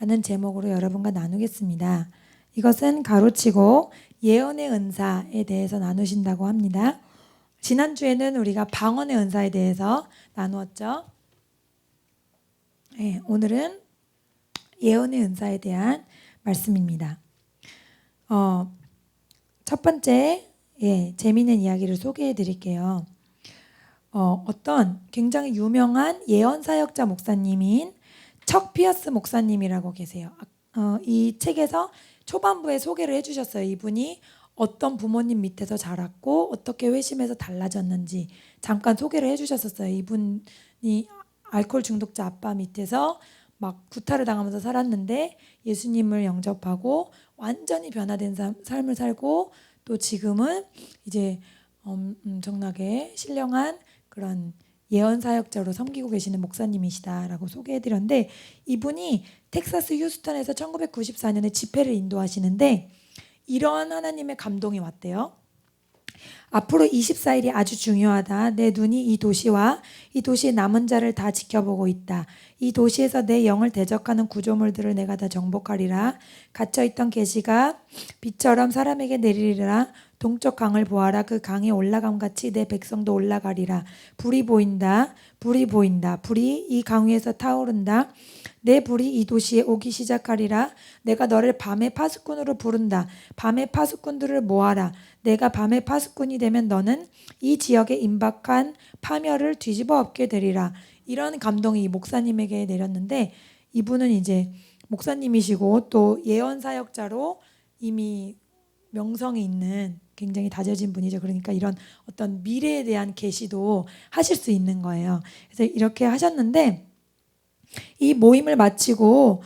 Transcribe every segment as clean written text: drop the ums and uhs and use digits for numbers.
라는 제목으로 여러분과 나누겠습니다. 이것은 가로치고 예언의 은사에 대해서 나누신다고 합니다. 지난주에는 우리가 방언의 은사에 대해서 나누었죠. 네, 오늘은 예언의 은사에 대한 말씀입니다. 첫 번째 재미있는 이야기를 소개해 드릴게요. 어떤 굉장히 유명한 예언 사역자 목사님인 척 피어스 목사님이라고 계세요. 이 책에서 초반부에 소개를 해주셨어요. 이분이 어떤 부모님 밑에서 자랐고 어떻게 회심해서 달라졌는지 잠깐 소개를 해주셨었어요. 이분이 알코올 중독자 아빠 밑에서 막 구타를 당하면서 살았는데 예수님을 영접하고 완전히 변화된 삶을 살고 또 지금은 이제 엄청나게 신령한 그런 예언 사역자로 섬기고 계시는 목사님이시다라고 소개해드렸는데, 이분이 텍사스 휴스턴에서 1994년에 집회를 인도하시는데 이런 하나님의 감동이 왔대요. 앞으로 24일이 아주 중요하다. 내 눈이 이 도시와 이 도시의 남은 자를 다 지켜보고 있다. 이 도시에서 내 영을 대적하는 구조물들을 내가 다 정복하리라. 갇혀있던 계시가 빛처럼 사람에게 내리리라. 동쪽 강을 보아라. 그 강에 올라감같이 내 백성도 올라가리라. 불이 보인다. 불이 보인다. 불이 이 강 위에서 타오른다. 내 불이 이 도시에 오기 시작하리라. 내가 너를 밤의 파수꾼으로 부른다. 밤의 파수꾼들을 모아라. 내가 밤의 파수꾼이 되면 너는 이 지역에 임박한 파멸을 뒤집어 엎게 되리라. 이런 감동이 목사님에게 내렸는데, 이분은 이제 목사님이시고 또 예언 사역자로 이미 명성이 있는 굉장히 다져진 분이죠. 그러니까 이런 어떤 미래에 대한 계시도 하실 수 있는 거예요. 그래서 이렇게 하셨는데, 이 모임을 마치고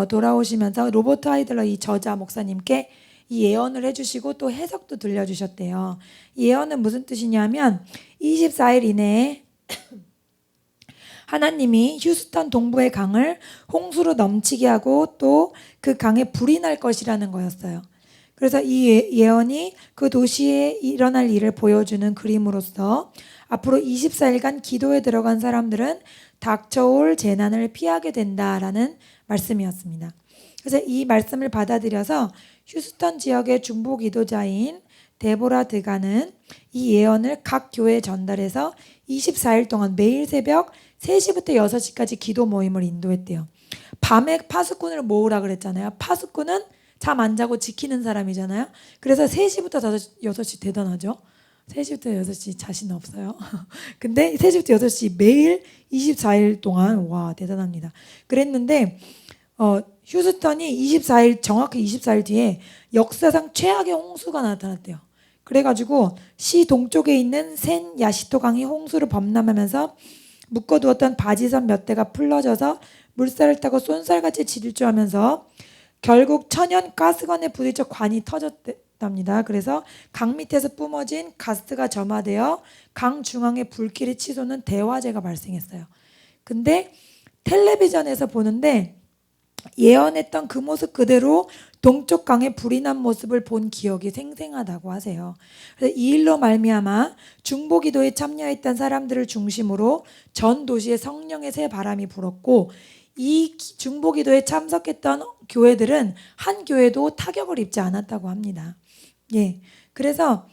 돌아오시면서 로버트 하이들러 이 저자 목사님께 이 예언을 해주시고 또 해석도 들려주셨대요. 이 예언은 무슨 뜻이냐면 24일 이내에 하나님이 휴스턴 동부의 강을 홍수로 넘치게 하고 또 그 강에 불이 날 것이라는 거였어요. 그래서 이 예언이 그 도시에 일어날 일을 보여주는 그림으로서 앞으로 24일간 기도에 들어간 사람들은 닥쳐올 재난을 피하게 된다라는 말씀이었습니다. 그래서 이 말씀을 받아들여서 휴스턴 지역의 중보 기도자인 데보라 드가는 이 예언을 각 교회에 전달해서 24일 동안 매일 새벽 3시부터 6시까지 기도 모임을 인도했대요. 밤에 파수꾼을 모으라 그랬잖아요. 파수꾼은 잠 안 자고 지키는 사람이잖아요. 그래서 3시부터 6시 대단하죠. 3시부터 6시 자신 없어요. 근데 3시부터 6시 매일 24일 동안, 와, 대단합니다. 그랬는데 휴스턴이 24일, 정확히 24일 뒤에 역사상 최악의 홍수가 나타났대요. 그래가지고 시 동쪽에 있는 센 야시토 강이 홍수를 범람하면서 묶어두었던 바지선 몇 대가 풀러져서 물살을 타고 쏜살같이 질주하면서 결국 천연 가스관에 부딪혀 관이 터졌답니다. 그래서 강 밑에서 뿜어진 가스가 점화되어 강 중앙에 불길이 치솟는 대화재가 발생했어요. 근데 텔레비전에서 보는데 예언했던 그 모습 그대로 동쪽 강에 불이 난 모습을 본 기억이 생생하다고 하세요. 그래서 이 일로 말미암아 중보기도에 참여했던 사람들을 중심으로 전 도시에 성령의 새 바람이 불었고, 이 중보기도에 참석했던 교회들은 한 교회도 타격을 입지 않았다고 합니다. 예, 그래서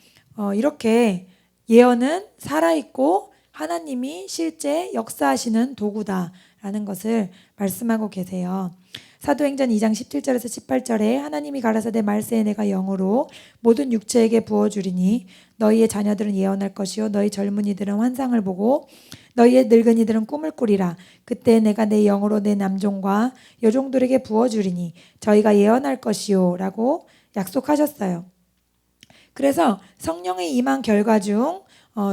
이렇게 예언은 살아있고 하나님이 실제 역사하시는 도구다라는 것을 말씀하고 계세요. 사도행전 2장 17절에서 18절에 하나님이 가라사대 말세에 내가 영으로 모든 육체에게 부어주리니 너희의 자녀들은 예언할 것이요 너희 젊은이들은 환상을 보고 너희의 늙은이들은 꿈을 꾸리라. 그때 내가 내 영으로 내 남종과 여종들에게 부어주리니 저희가 예언할 것이요 라고 약속하셨어요. 그래서 성령의 임한 결과 중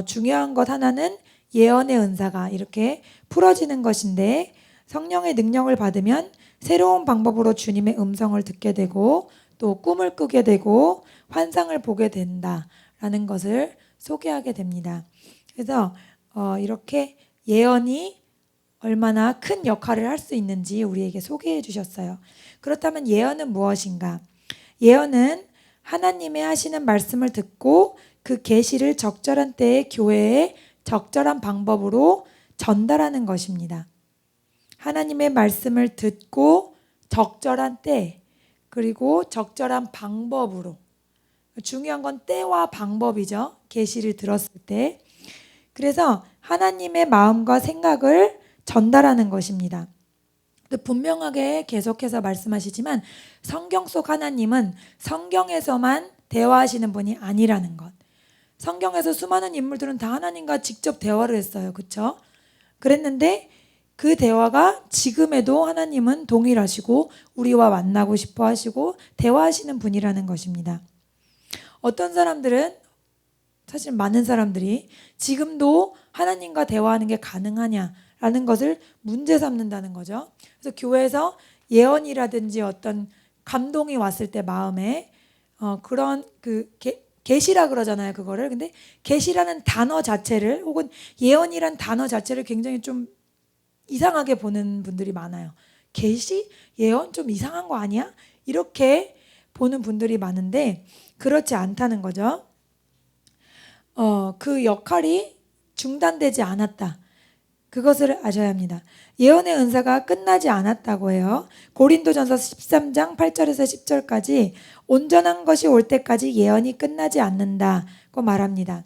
중요한 것 하나는 예언의 은사가 이렇게 풀어지는 것인데, 성령의 능력을 받으면 새로운 방법으로 주님의 음성을 듣게 되고 또 꿈을 꾸게 되고 환상을 보게 된다라는 것을 소개하게 됩니다. 그래서 이렇게 예언이 얼마나 큰 역할을 할 수 있는지 우리에게 소개해 주셨어요. 그렇다면 예언은 무엇인가? 예언은 하나님의 하시는 말씀을 듣고 그 계시를 적절한 때에 교회에 적절한 방법으로 전달하는 것입니다. 하나님의 말씀을 듣고 적절한 때 그리고 적절한 방법으로, 중요한 건 때와 방법이죠. 계시를 들었을 때. 그래서 하나님의 마음과 생각을 전달하는 것입니다. 분명하게 계속해서 말씀하시지만 성경 속 하나님은 성경에서만 대화하시는 분이 아니라는 것. 성경에서 수많은 인물들은 다 하나님과 직접 대화를 했어요. 그렇죠? 그랬는데 그 대화가 지금에도 하나님은 동일하시고 우리와 만나고 싶어 하시고 대화하시는 분이라는 것입니다. 어떤 사람들은, 사실 많은 사람들이 지금도 하나님과 대화하는 게 가능하냐라는 것을 문제 삼는다는 거죠. 그래서 교회에서 예언이라든지 어떤 감동이 왔을 때 마음에 그런 계시라 그러잖아요. 그거를. 근데 계시라는 단어 자체를 혹은 예언이란 단어 자체를 굉장히 좀 이상하게 보는 분들이 많아요. 계시? 예언? 좀 이상한 거 아니야? 이렇게 보는 분들이 많은데 그렇지 않다는 거죠. 그 역할이 중단되지 않았다. 그것을 아셔야 합니다. 예언의 은사가 끝나지 않았다고 해요. 고린도전서 13장 8절에서 10절까지 온전한 것이 올 때까지 예언이 끝나지 않는다고 말합니다.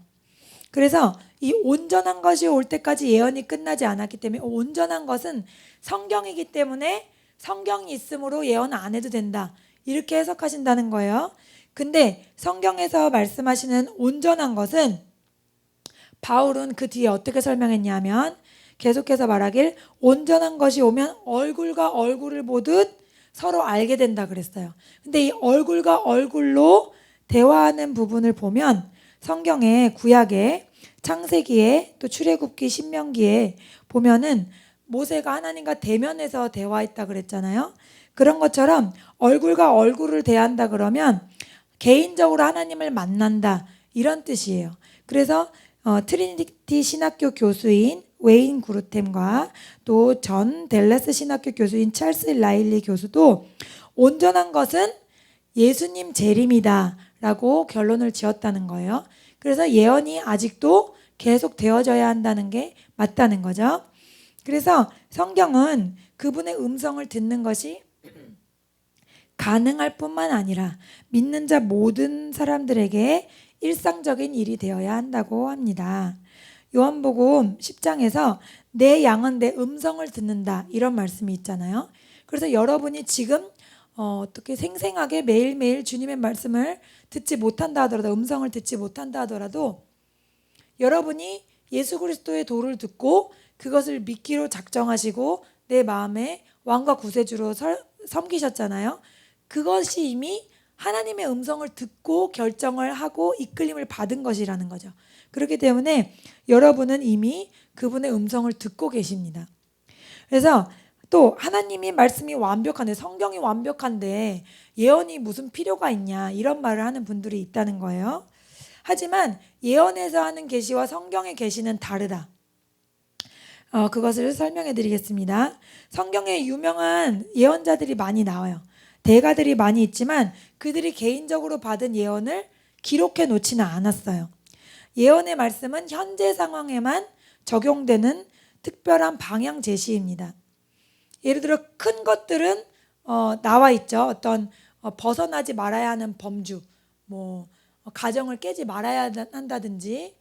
그래서 이 온전한 것이 올 때까지 예언이 끝나지 않았기 때문에 온전한 것은 성경이기 때문에 성경이 있으므로 예언 안 해도 된다. 이렇게 해석하신다는 거예요. 근데 성경에서 말씀하시는 온전한 것은 바울은 그 뒤에 어떻게 설명했냐면 계속해서 말하길 온전한 것이 오면 얼굴과 얼굴을 보듯 서로 알게 된다 그랬어요. 근데 이 얼굴과 얼굴로 대화하는 부분을 보면 성경의 구약에 창세기에 또 출애굽기 신명기에 보면은 모세가 하나님과 대면해서 대화했다 그랬잖아요. 그런 것처럼 얼굴과 얼굴을 대한다 그러면 개인적으로 하나님을 만난다 이런 뜻이에요. 그래서 트리니티 신학교 교수인 웨인 구르템과 또 전 델레스 신학교 교수인 찰스 라일리 교수도 온전한 것은 예수님 재림이다 라고 결론을 지었다는 거예요. 그래서 예언이 아직도 계속 되어져야 한다는 게 맞다는 거죠. 그래서 성경은 그분의 음성을 듣는 것이 가능할 뿐만 아니라 믿는 자 모든 사람들에게 일상적인 일이 되어야 한다고 합니다. 요한복음 10장에서 내 양은 내 음성을 듣는다 이런 말씀이 있잖아요. 그래서 여러분이 지금 어떻게 생생하게 매일매일 주님의 말씀을 듣지 못한다 하더라도, 음성을 듣지 못한다 하더라도 여러분이 예수 그리스도의 도를 듣고 그것을 믿기로 작정하시고 내 마음에 왕과 구세주로 섬기셨잖아요. 그것이 이미 하나님의 음성을 듣고 결정을 하고 이끌림을 받은 것이라는 거죠. 그렇기 때문에 여러분은 이미 그분의 음성을 듣고 계십니다. 그래서 또 하나님이 말씀이 완벽한데, 성경이 완벽한데 예언이 무슨 필요가 있냐 이런 말을 하는 분들이 있다는 거예요. 하지만 예언에서 하는 계시와 성경의 계시는 다르다. 그것을 설명해 드리겠습니다. 성경에 유명한 예언자들이 많이 나와요. 대가들이 많이 있지만 그들이 개인적으로 받은 예언을 기록해 놓지는 않았어요. 예언의 말씀은 현재 상황에만 적용되는 특별한 방향 제시입니다. 예를 들어 큰 것들은 나와 있죠. 어떤 벗어나지 말아야 하는 범주, 가정을 깨지 말아야 한다든지,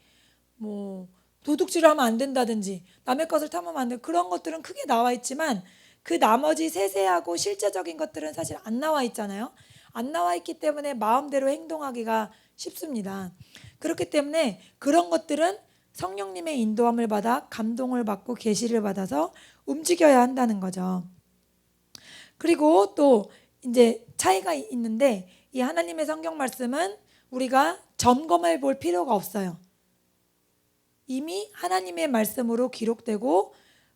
도둑질하면 안 된다든지, 남의 것을 탐하면 안 된다. 그런 것들은 크게 나와 있지만 그 나머지 세세하고 실제적인 것들은 사실 안 나와 있잖아요. 안 나와 있기 때문에 마음대로 행동하기가 쉽습니다. 그렇기 때문에 그런 것들은 성령님의 인도함을 받아 감동을 받고 계시를 받아서 움직여야 한다는 거죠. 그리고 또 이제 차이가 있는데 이 하나님의 성경 말씀은 우리가 점검해 볼 필요가 없어요. 이미 하나님의 말씀으로 기록되고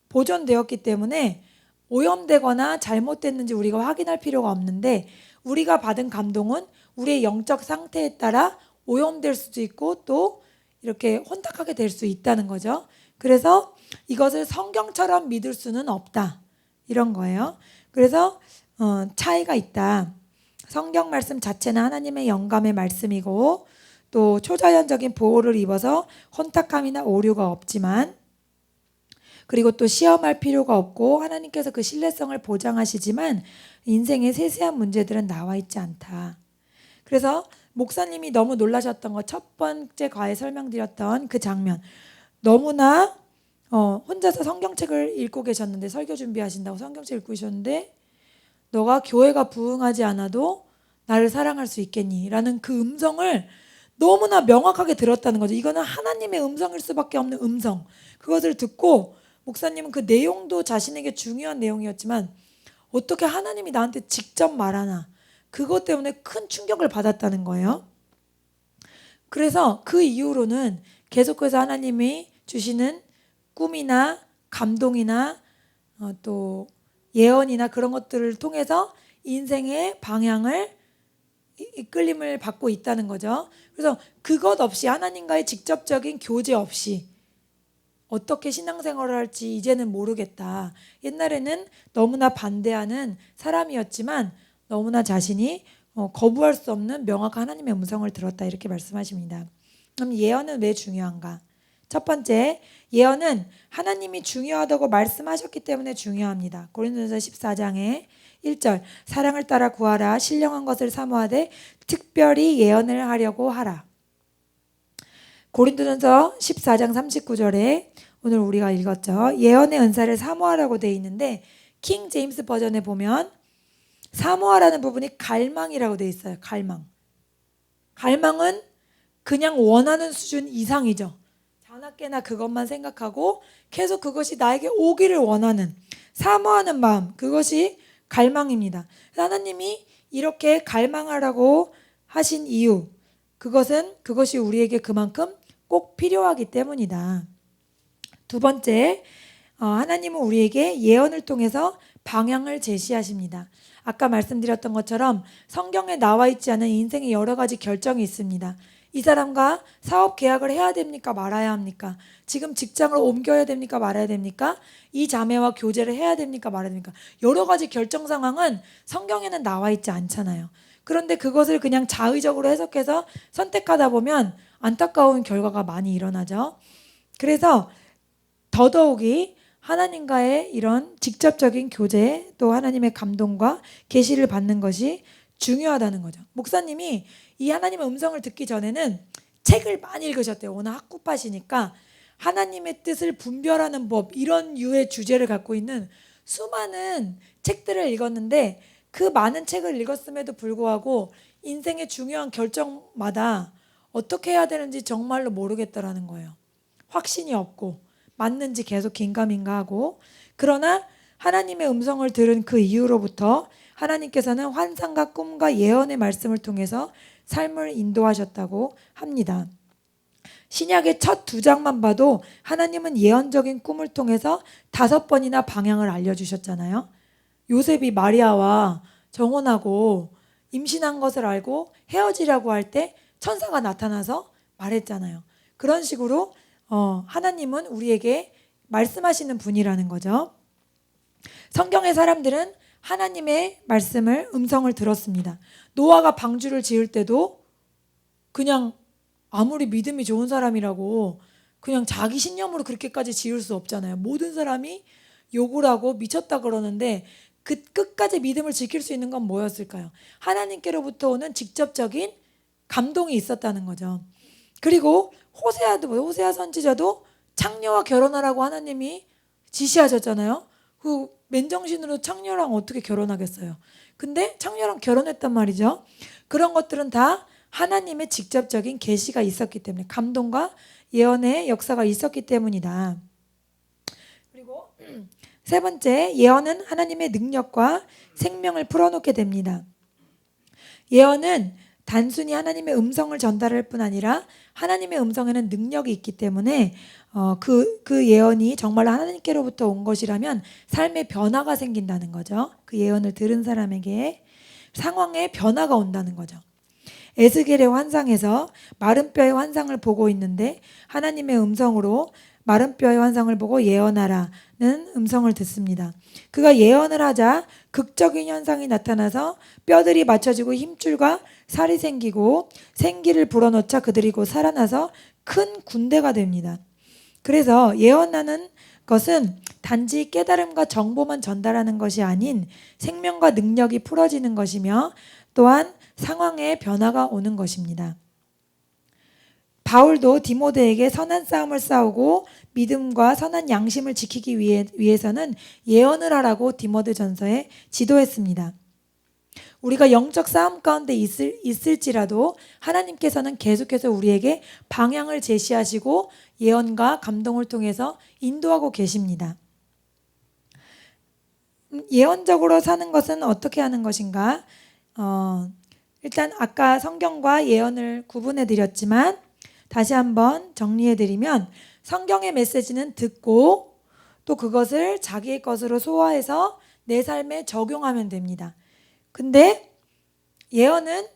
보존되었기 때문에 오염되거나 잘못됐는지 우리가 확인할 필요가 없는데, 우리가 받은 감동은 우리의 영적 상태에 따라 오염될 수도 있고 또 이렇게 혼탁하게 될 수 있다는 거죠. 그래서 이것을 성경처럼 믿을 수는 없다 이런 거예요. 그래서 차이가 있다. 성경 말씀 자체는 하나님의 영감의 말씀이고 또 초자연적인 보호를 입어서 혼탁함이나 오류가 없지만, 그리고 또 시험할 필요가 없고 하나님께서 그 신뢰성을 보장하시지만 인생의 세세한 문제들은 나와 있지 않다. 그래서 목사님이 너무 놀라셨던 거, 첫 번째 과에 설명드렸던 그 장면, 너무나 혼자서 성경책을 읽고 계셨는데, 설교 준비하신다고 성경책 읽고 계셨는데, 너가 교회가 부흥하지 않아도 나를 사랑할 수 있겠니? 라는 그 음성을 너무나 명확하게 들었다는 거죠. 이거는 하나님의 음성일 수밖에 없는 음성. 그것을 듣고 목사님은 그 내용도 자신에게 중요한 내용이었지만 어떻게 하나님이 나한테 직접 말하나, 그것 때문에 큰 충격을 받았다는 거예요. 그래서 그 이후로는 계속해서 하나님이 주시는 꿈이나 감동이나 또 예언이나 그런 것들을 통해서 인생의 방향을 이끌림을 받고 있다는 거죠. 그래서 그것 없이, 하나님과의 직접적인 교제 없이 어떻게 신앙생활을 할지 이제는 모르겠다. 옛날에는 너무나 반대하는 사람이었지만 너무나 자신이 거부할 수 없는 명확한 하나님의 음성을 들었다, 이렇게 말씀하십니다. 그럼 예언은 왜 중요한가? 첫 번째, 예언은 하나님이 중요하다고 말씀하셨기 때문에 중요합니다. 고린도전서 14장에 1절, 사랑을 따라 구하라, 신령한 것을 사모하되 특별히 예언을 하려고 하라. 고린도전서 14장 39절에 오늘 우리가 읽었죠. 예언의 은사를 사모하라고 되어 있는데 킹 제임스 버전에 보면 사모하라는 부분이 갈망이라고 되어 있어요. 갈망은 그냥 원하는 수준 이상이죠. 자나깨나 그것만 생각하고 계속 그것이 나에게 오기를 원하는, 사모하는 마음, 그것이 갈망입니다. 하나님이 이렇게 갈망하라고 하신 이유, 그것이 우리에게 그만큼 꼭 필요하기 때문이다. 두 번째, 하나님은 우리에게 예언을 통해서 방향을 제시하십니다. 아까 말씀드렸던 것처럼 성경에 나와 있지 않은 인생의 여러 가지 결정이 있습니다. 이 사람과 사업 계약을 해야 됩니까? 말아야 합니까? 지금 직장을 옮겨야 됩니까? 말아야 됩니까? 이 자매와 교제를 해야 됩니까? 말아야 됩니까? 여러 가지 결정 상황은 성경에는 나와 있지 않잖아요. 그런데 그것을 그냥 자의적으로 해석해서 선택하다 보면 안타까운 결과가 많이 일어나죠. 그래서 더더욱이 하나님과의 이런 직접적인 교제, 또 하나님의 감동과 계시를 받는 것이 중요하다는 거죠. 목사님이 이 하나님의 음성을 듣기 전에는 책을 많이 읽으셨대요. 워낙 학구파시니까 하나님의 뜻을 분별하는 법, 이런 유의 주제를 갖고 있는 수많은 책들을 읽었는데 그 많은 책을 읽었음에도 불구하고 인생의 중요한 결정마다 어떻게 해야 되는지 정말로 모르겠다라는 거예요. 확신이 없고 맞는지 계속 긴가민가하고. 그러나 하나님의 음성을 들은 그 이후로부터 하나님께서는 환상과 꿈과 예언의 말씀을 통해서 삶을 인도하셨다고 합니다. 신약의 첫 2장만 봐도 하나님은 예언적인 꿈을 통해서 5번이나 방향을 알려주셨잖아요. 요셉이 마리아와 정혼하고 임신한 것을 알고 헤어지라고 할 때 천사가 나타나서 말했잖아요. 그런 식으로 하나님은 우리에게 말씀하시는 분이라는 거죠. 성경의 사람들은 하나님의 말씀을, 음성을 들었습니다. 노아가 방주를 지을 때도 그냥 아무리 믿음이 좋은 사람이라고 그냥 자기 신념으로 그렇게까지 지을 수 없잖아요. 모든 사람이 욕을 하고 미쳤다 그러는데 그 끝까지 믿음을 지킬 수 있는 건 뭐였을까요? 하나님께로부터 오는 직접적인 감동이 있었다는 거죠. 그리고 호세아 선지자도 창녀와 결혼하라고 하나님이 지시하셨잖아요. 그 맨정신으로 창녀랑 어떻게 결혼하겠어요? 근데 창녀랑 결혼했단 말이죠. 그런 것들은 다 하나님의 직접적인 계시가 있었기 때문에, 감동과 예언의 역사가 있었기 때문이다. 그리고 세 번째, 예언은 하나님의 능력과 생명을 풀어놓게 됩니다. 예언은 단순히 하나님의 음성을 전달할 뿐 아니라 하나님의 음성에는 능력이 있기 때문에 그 예언이 정말 하나님께로부터 온 것이라면 삶의 변화가 생긴다는 거죠. 그 예언을 들은 사람에게 상황에 변화가 온다는 거죠. 에스겔의 환상에서 마른 뼈의 환상을 보고 있는데 하나님의 음성으로 마른 뼈의 환상을 보고 예언하라는 음성을 듣습니다. 그가 예언을 하자 극적인 현상이 나타나서 뼈들이 맞춰지고 힘줄과 살이 생기고 생기를 불어넣자 그들이 곧 살아나서 큰 군대가 됩니다. 그래서 예언하는 것은 단지 깨달음과 정보만 전달하는 것이 아닌 생명과 능력이 풀어지는 것이며 또한 상황에 변화가 오는 것입니다. 바울도 디모데에게 선한 싸움을 싸우고 믿음과 선한 양심을 지키기 위해서는 예언을 하라고 디모데전서에 지도했습니다. 우리가 영적 싸움 가운데 있을지라도 하나님께서는 계속해서 우리에게 방향을 제시하시고 예언과 감동을 통해서 인도하고 계십니다. 예언적으로 사는 것은 어떻게 하는 것인가? 일단 아까 성경과 예언을 구분해 드렸지만 다시 한번 정리해 드리면 성경의 메시지는 듣고 또 그것을 자기의 것으로 소화해서 내 삶에 적용하면 됩니다. 근데 예언은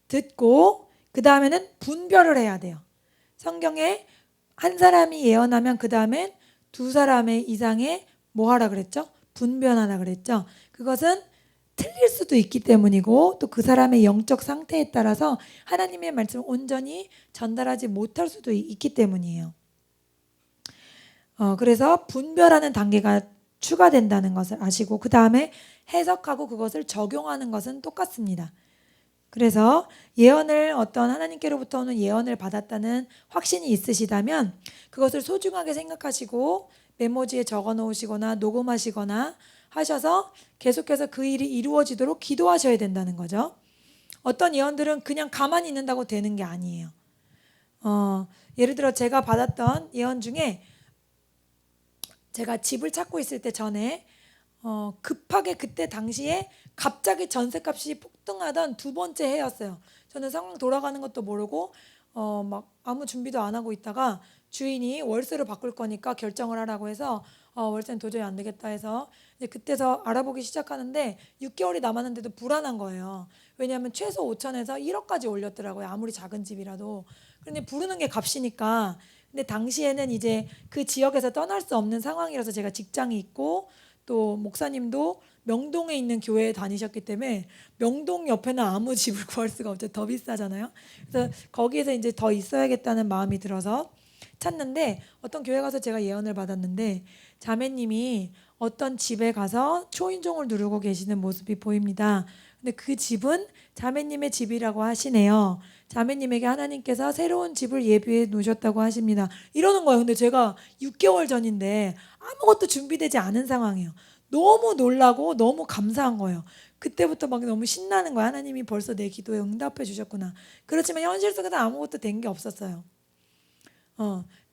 듣고 그 다음에는 분별을 해야 돼요. 성경에 한 사람이 예언하면 그 다음엔 두 사람의 이상의 뭐 하라 그랬죠? 분별하라 그랬죠. 그것은 틀릴 수도 있기 때문이고 또 그 사람의 영적 상태에 따라서 하나님의 말씀을 온전히 전달하지 못할 수도 있기 때문이에요. 그래서 분별하는 단계가 추가된다는 것을 아시고 그 다음에 해석하고 그것을 적용하는 것은 똑같습니다. 그래서 예언을 어떤 하나님께로부터 오는 예언을 받았다는 확신이 있으시다면 그것을 소중하게 생각하시고 메모지에 적어 놓으시거나 녹음하시거나 하셔서 계속해서 그 일이 이루어지도록 기도하셔야 된다는 거죠. 어떤 예언들은 그냥 가만히 있는다고 되는 게 아니에요. 예를 들어 제가 받았던 예언 중에 제가 집을 찾고 있을 때 전에 급하게 그때 당시에 갑자기 전셋값이 폭등하던 두 번째 해였어요. 저는 상황 돌아가는 것도 모르고 막 아무 준비도 안 하고 있다가 주인이 월세로 바꿀 거니까 결정을 하라고 해서 월세는 도저히 안 되겠다 해서 이제 그때서 알아보기 시작하는데 6개월이 남았는데도 불안한 거예요. 왜냐하면 최소 5천에서 1억까지 올렸더라고요. 아무리 작은 집이라도. 그런데 부르는 게 값이니까. 근데 당시에는 이제 그 지역에서 떠날 수 없는 상황이라서 제가 직장이 있고 또 목사님도 명동에 있는 교회에 다니셨기 때문에 명동 옆에는 아무 집을 구할 수가 없죠. 더 비싸잖아요. 그래서 거기에서 이제 더 있어야겠다는 마음이 들어서 찾는데 어떤 교회 가서 제가 예언을 받았는데 자매님이 어떤 집에 가서 초인종을 누르고 계시는 모습이 보입니다. 근데 그 집은 자매님의 집이라고 하시네요. 자매님에게 하나님께서 새로운 집을 예비해 놓으셨다고 하십니다. 이러는 거예요. 근데 제가 6개월 전인데 아무것도 준비되지 않은 상황이에요. 너무 놀라고 너무 감사한 거예요. 그때부터 막 너무 신나는 거예요. 하나님이 벌써 내 기도에 응답해 주셨구나. 그렇지만 현실 속에서 아무것도 된 게 없었어요.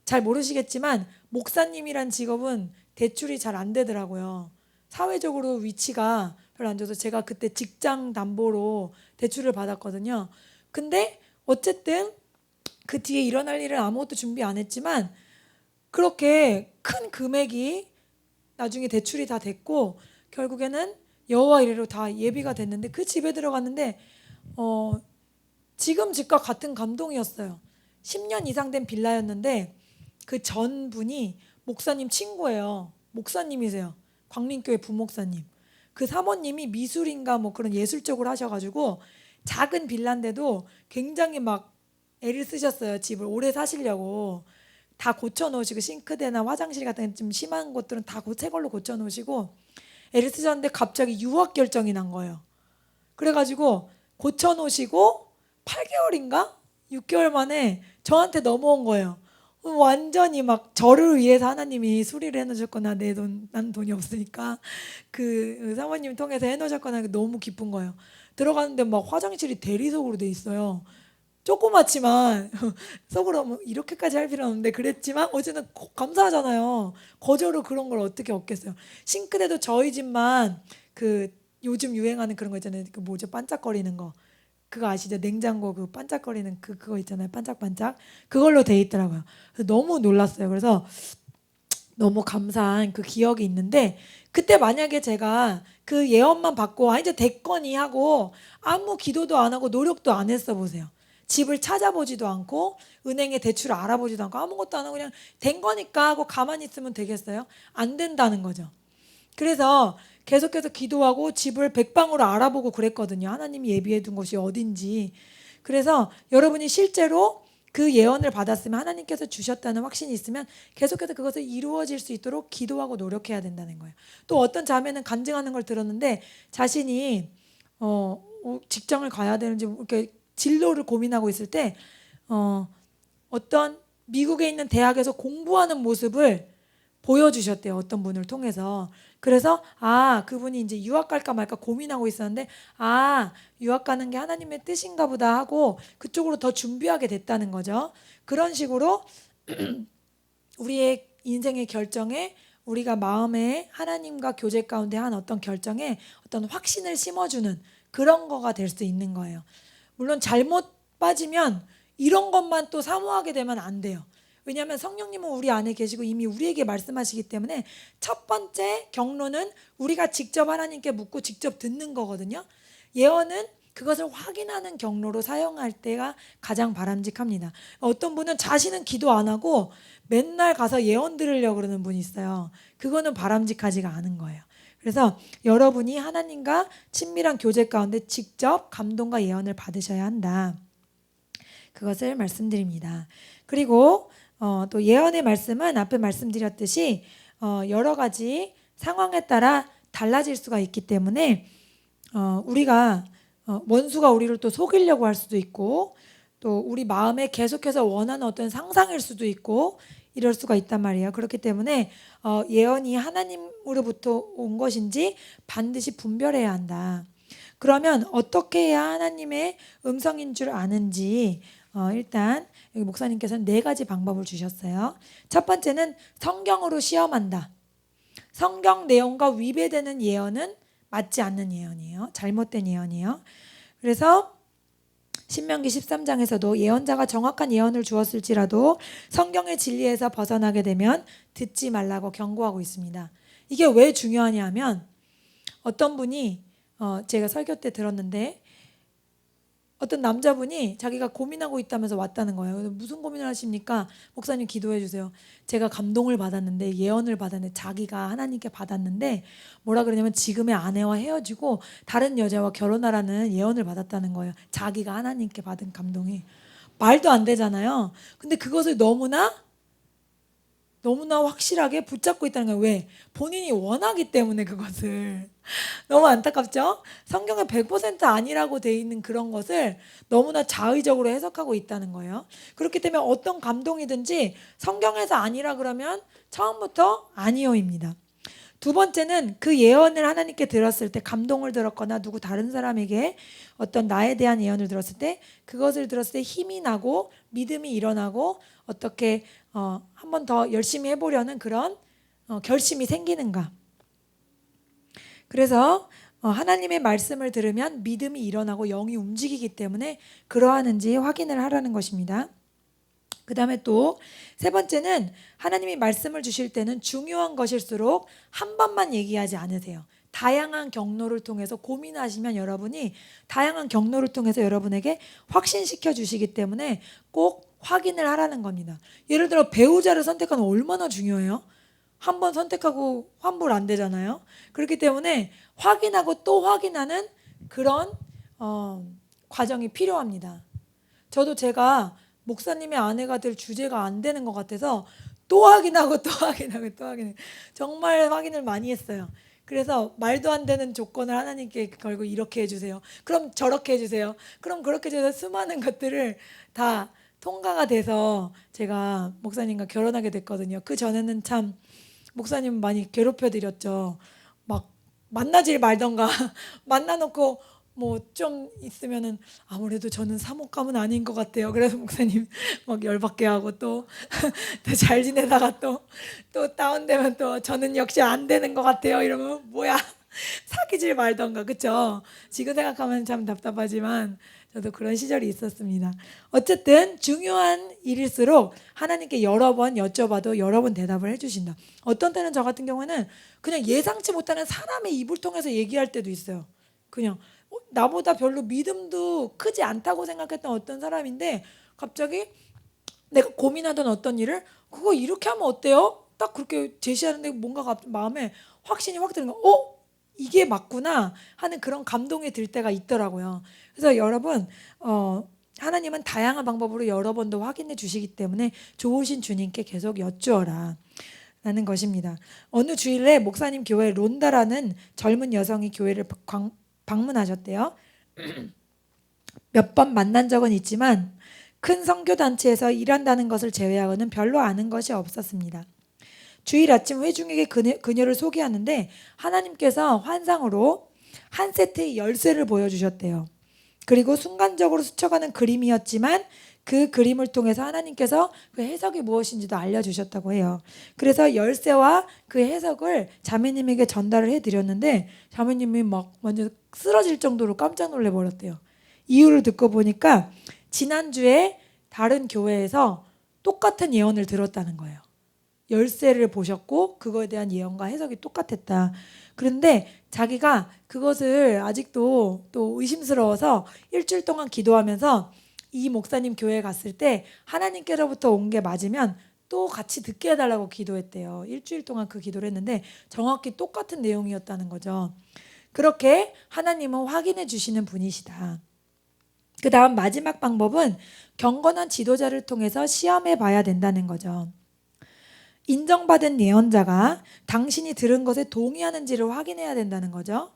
잘 모르시겠지만 목사님이란 직업은 대출이 잘 안 되더라고요. 사회적으로 위치가 별로 안 좋아서 제가 그때 직장 담보로 대출을 받았거든요. 근데 어쨌든 그 뒤에 일어날 일은 아무것도 준비 안 했지만 그렇게 큰 금액이 나중에 대출이 다 됐고 결국에는 여호와 이래로 다 예비가 됐는데 그 집에 들어갔는데 지금 집과 같은 감동이었어요. 10년 이상 된 빌라였는데 그 전분이 목사님 친구예요. 목사님이세요. 광림교회 부목사님. 그 사모님이 미술인가 뭐 그런 예술 쪽으로 하셔가지고 작은 빌라인데도 굉장히 막 애를 쓰셨어요. 집을 오래 사시려고. 다 고쳐놓으시고 싱크대나 화장실 같은 좀 심한 것들은 다 새 걸로 고쳐놓으시고 애를 쓰셨는데 갑자기 유학 결정이 난 거예요. 그래가지고 고쳐놓으시고 8개월인가 6개월 만에 저한테 넘어온 거예요. 완전히 막 저를 위해서 하나님이 수리를 해놓으셨거나 난 돈이 없으니까 그 사모님 통해서 해놓으셨거나 너무 기쁜 거예요. 들어가는데 막 화장실이 대리석으로 돼 있어요. 조그맣지만 속으로 뭐 이렇게까지 할 필요는 없는데 그랬지만 어쨌든 감사하잖아요. 거저로 그런 걸 어떻게 얻겠어요. 싱크대도 저희 집만 그 요즘 유행하는 그런 거 있잖아요. 그 뭐죠? 반짝거리는 거. 그거 아시죠? 냉장고 그 반짝거리는 그거 있잖아요. 반짝반짝. 그걸로 돼 있더라고요. 그래서 너무 놀랐어요. 그래서 너무 감사한 그 기억이 있는데 그때 만약에 제가 그 예언만 받고 이제 됐거니 하고 아무 기도도 안 하고 노력도 안 했어 보세요. 집을 찾아보지도 않고 은행에 대출을 알아보지도 않고 아무것도 안 하고 그냥 된 거니까 하고 가만히 있으면 되겠어요? 안 된다는 거죠. 그래서 계속해서 기도하고 집을 백방으로 알아보고 그랬거든요. 하나님이 예비해 둔 곳이 어딘지. 그래서 여러분이 실제로 그 예언을 받았으면 하나님께서 주셨다는 확신이 있으면 계속해서 그것을 이루어질 수 있도록 기도하고 노력해야 된다는 거예요. 또 어떤 자매는 간증하는 걸 들었는데 자신이 직장을 가야 되는지 이렇게 진로를 고민하고 있을 때 어떤 미국에 있는 대학에서 공부하는 모습을 보여주셨대요. 어떤 분을 통해서. 그래서 그분이 이제 유학 갈까 말까 고민하고 있었는데 유학 가는 게 하나님의 뜻인가 보다 하고 그쪽으로 더 준비하게 됐다는 거죠. 그런 식으로 우리의 인생의 결정에 우리가 마음에 하나님과 교제 가운데 한 어떤 결정에 어떤 확신을 심어주는 그런 거가 될 수 있는 거예요. 물론 잘못 빠지면 이런 것만 또 사모하게 되면 안 돼요. 왜냐하면 성령님은 우리 안에 계시고 이미 우리에게 말씀하시기 때문에 첫 번째 경로는 우리가 직접 하나님께 묻고 직접 듣는 거거든요. 예언은 그것을 확인하는 경로로 사용할 때가 가장 바람직합니다. 어떤 분은 자신은 기도 안 하고 맨날 가서 예언 들으려고 그러는 분이 있어요. 그거는 바람직하지가 않은 거예요. 그래서 여러분이 하나님과 친밀한 교제 가운데 직접 감동과 예언을 받으셔야 한다. 그것을 말씀드립니다. 그리고 또 예언의 말씀은 앞에 말씀드렸듯이 여러 가지 상황에 따라 달라질 수가 있기 때문에 우리가 원수가 우리를 또 속이려고 할 수도 있고 또 우리 마음에 계속해서 원하는 어떤 상상일 수도 있고 이럴 수가 있단 말이에요. 그렇기 때문에 예언이 하나님으로부터 온 것인지 반드시 분별해야 한다. 그러면 어떻게 해야 하나님의 음성인 줄 아는지 일단 여기 목사님께서는 4가지 방법을 주셨어요. 첫 번째는 성경으로 시험한다. 성경 내용과 위배되는 예언은 맞지 않는 예언이에요. 잘못된 예언이에요. 그래서 신명기 13장에서도 예언자가 정확한 예언을 주었을지라도 성경의 진리에서 벗어나게 되면 듣지 말라고 경고하고 있습니다. 이게 왜 중요하냐 하면 어떤 분이 제가 설교 때 들었는데 어떤 남자분이 자기가 고민하고 있다면서 왔다는 거예요. 무슨 고민을 하십니까? 목사님 기도해 주세요. 제가 감동을 받았는데 예언을 받았는데 자기가 하나님께 받았는데 뭐라 그러냐면 지금의 아내와 헤어지고 다른 여자와 결혼하라는 예언을 받았다는 거예요. 자기가 하나님께 받은 감동이. 말도 안 되잖아요. 근데 그것을 너무나 확실하게 붙잡고 있다는 거예요. 왜? 본인이 원하기 때문에 그것을. 너무 안타깝죠? 성경에 100% 아니라고 돼 있는 그런 것을 너무나 자의적으로 해석하고 있다는 거예요. 그렇기 때문에 어떤 감동이든지 성경에서 아니라 그러면 처음부터 아니요입니다. 두 번째는 그 예언을 하나님께 들었을 때 감동을 들었거나 누구 다른 사람에게 어떤 나에 대한 예언을 들었을 때 그것을 들었을 때 힘이 나고 믿음이 일어나고 어떻게 한 번 더 열심히 해보려는 그런 결심이 생기는가. 그래서 하나님의 말씀을 들으면 믿음이 일어나고 영이 움직이기 때문에 그러하는지 확인을 하라는 것입니다. 그 다음에 또 세 번째는 하나님이 말씀을 주실 때는 중요한 것일수록 한 번만 얘기하지 않으세요. 다양한 경로를 통해서 고민하시면 여러분이 다양한 경로를 통해서 여러분에게 확신시켜 주시기 때문에 꼭 확인을 하라는 겁니다. 예를 들어 배우자를 선택하는 얼마나 중요해요? 한 번 선택하고 환불 안 되잖아요. 그렇기 때문에 확인하고 또 확인하는 그런 과정이 필요합니다. 저도 제가 목사님의 아내가 될 주제가 안 되는 것 같아서 또 확인하고 또 확인하고 또 확인하고 정말 확인을 많이 했어요. 그래서 말도 안 되는 조건을 하나님께 걸고 이렇게 해주세요. 그럼 저렇게 해주세요. 그럼 그렇게 해주세요. 수많은 것들을 다 통과가 돼서 제가 목사님과 결혼하게 됐거든요. 그 전에는 참 목사님 많이 괴롭혀드렸죠. 막 만나질 말던가 만나놓고 뭐 좀 있으면은 아무래도 저는 사목감은 아닌 것 같아요. 그래서 목사님 막 열받게 하고 또 잘 지내다가 또 다운되면 또 저는 역시 안 되는 것 같아요. 이러면 뭐야 사귀질 말던가 그쵸? 지금 생각하면 참 답답하지만 저도 그런 시절이 있었습니다. 어쨌든 중요한 일일수록 하나님께 여러 번 여쭤봐도 여러 번 대답을 해주신다. 어떤 때는 저 같은 경우는 그냥 예상치 못하는 사람의 입을 통해서 얘기할 때도 있어요. 그냥 나보다 별로 믿음도 크지 않다고 생각했던 어떤 사람인데 갑자기 내가 고민하던 어떤 일을 그거 이렇게 하면 어때요? 딱 그렇게 제시하는데 뭔가 마음에 확신이 확 드는 거. 이게 맞구나 하는 그런 감동이 들 때가 있더라고요. 그래서 여러분 하나님은 다양한 방법으로 여러 번 더 확인해 주시기 때문에 좋으신 주님께 계속 여쭈어라 라는 것입니다. 어느 주일에 목사님 교회 론다라는 젊은 여성이 교회를 방문하셨대요. 몇 번 만난 적은 있지만 큰 선교단체에서 일한다는 것을 제외하고는 별로 아는 것이 없었습니다. 주일 아침 회중에게 그녀를 소개하는데 하나님께서 환상으로 한 세트의 열쇠를 보여주셨대요. 그리고 순간적으로 스쳐가는 그림이었지만 그 그림을 통해서 하나님께서 그 해석이 무엇인지도 알려주셨다고 해요. 그래서 열쇠와 그 해석을 자매님에게 전달을 해드렸는데 자매님이 막 완전 쓰러질 정도로 깜짝 놀래버렸대요. 이유를 듣고 보니까 지난주에 다른 교회에서 똑같은 예언을 들었다는 거예요. 열쇠를 보셨고 그거에 대한 예언과 해석이 똑같았다. 그런데 자기가 그것을 아직도 또 의심스러워서 일주일 동안 기도하면서 이 목사님 교회에 갔을 때 하나님께로부터 온 게 맞으면 또 같이 듣게 해달라고 기도했대요. 일주일 동안 그 기도를 했는데 정확히 똑같은 내용이었다는 거죠. 그렇게 하나님은 확인해 주시는 분이시다. 그 다음 마지막 방법은 경건한 지도자를 통해서 시험해 봐야 된다는 거죠. 인정받은 예언자가 당신이 들은 것에 동의하는지를 확인해야 된다는 거죠.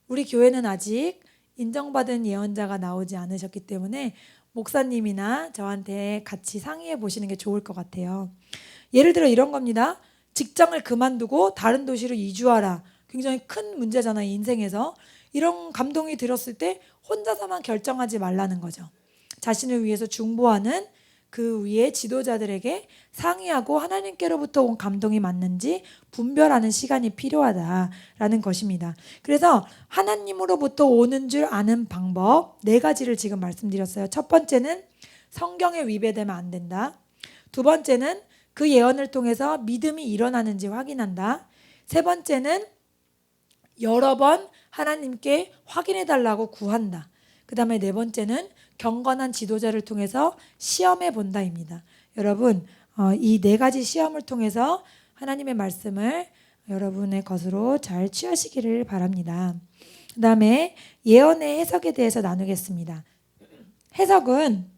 우리 교회는 아직 인정받은 예언자가 나오지 않으셨기 때문에 목사님이나 저한테 같이 상의해 보시는 게 좋을 것 같아요. 예를 들어 이런 겁니다. 직장을 그만두고 다른 도시로 이주하라. 굉장히 큰 문제잖아요, 인생에서. 이런 감동이 들었을 때 혼자서만 결정하지 말라는 거죠. 자신을 위해서 중보하는 그 위에 지도자들에게 상의하고 하나님께로부터 온 감동이 맞는지 분별하는 시간이 필요하다라는 것입니다. 그래서 하나님으로부터 오는 줄 아는 방법 4가지를 지금 말씀드렸어요. 첫 번째는 성경에 위배되면 안 된다. 두 번째는 그 예언을 통해서 믿음이 일어나는지 확인한다. 세 번째는 여러 번 하나님께 확인해 달라고 구한다. 그 다음에 4번째는 경건한 지도자를 통해서 시험해 본다입니다. 여러분 이 4가지 시험을 통해서 하나님의 말씀을 여러분의 것으로 잘 취하시기를 바랍니다. 그 다음에 예언의 해석에 대해서 나누겠습니다. 해석은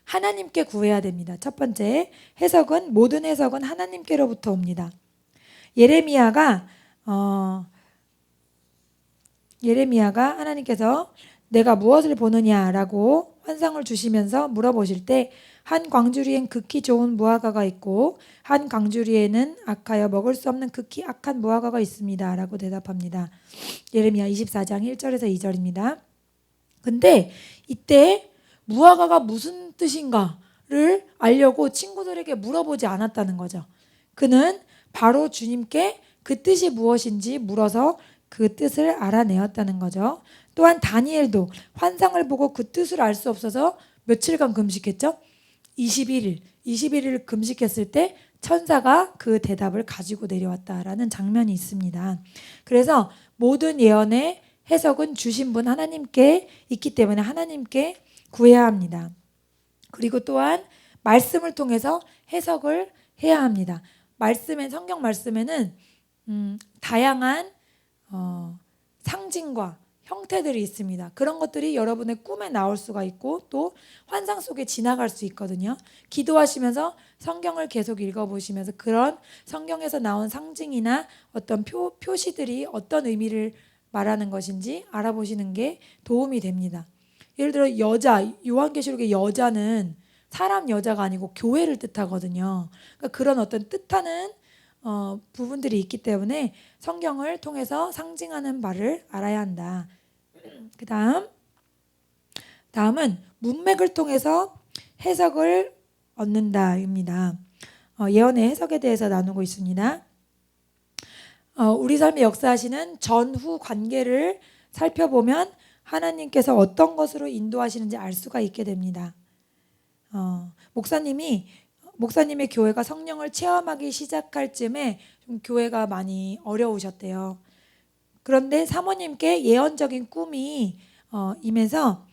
하나님께 구해야 됩니다. 첫 번째, 모든 해석은 하나님께로부터 옵니다. 예레미야가 하나님께서 내가 무엇을 보느냐라고 환상을 주시면서 물어보실 때 한 광주리엔 극히 좋은 무화과가 있고 한 광주리에는 악하여 먹을 수 없는 극히 악한 무화과가 있습니다 라고 대답합니다. 예레미야 24장 1절에서 2절입니다. 근데 이때 무화과가 무슨 뜻인가를 알려고 친구들에게 물어보지 않았다는 거죠. 그는 바로 주님께 그 뜻이 무엇인지 물어서 그 뜻을 알아내었다는 거죠. 또한 다니엘도 환상을 보고 그 뜻을 알 수 없어서 며칠간 금식했죠. 21일 금식했을 때 천사가 그 대답을 가지고 내려왔다라는 장면이 있습니다. 그래서 모든 예언의 해석은 주신 분 하나님께 있기 때문에 하나님께 구해야 합니다. 그리고 또한 말씀을 통해서 해석을 해야 합니다. 성경 말씀에는 다양한 상징과 형태들이 있습니다. 그런 것들이 여러분의 꿈에 나올 수가 있고 또 환상 속에 지나갈 수 있거든요. 기도하시면서 성경을 계속 읽어보시면서 그런 성경에서 나온 상징이나 어떤 표시들이 어떤 의미를 말하는 것인지 알아보시는 게 도움이 됩니다. 예를 들어 요한계시록의 여자는 사람 여자가 아니고 교회를 뜻하거든요. 그러니까 그런 어떤 뜻하는 부분들이 있기 때문에 성경을 통해서 상징하는 바를 알아야 한다. 다음은 문맥을 통해서 해석을 얻는다입니다. 예언의 해석에 대해서 나누고 있습니다. 우리 삶에 역사하시는 전후 관계를 살펴보면 하나님께서 어떤 것으로 인도하시는지 알 수가 있게 됩니다. 목사님의 교회가 성령을 체험하기 시작할 즈음에 좀 교회가 많이 어려우셨대요. 그런데 사모님께 예언적인 꿈이 임해서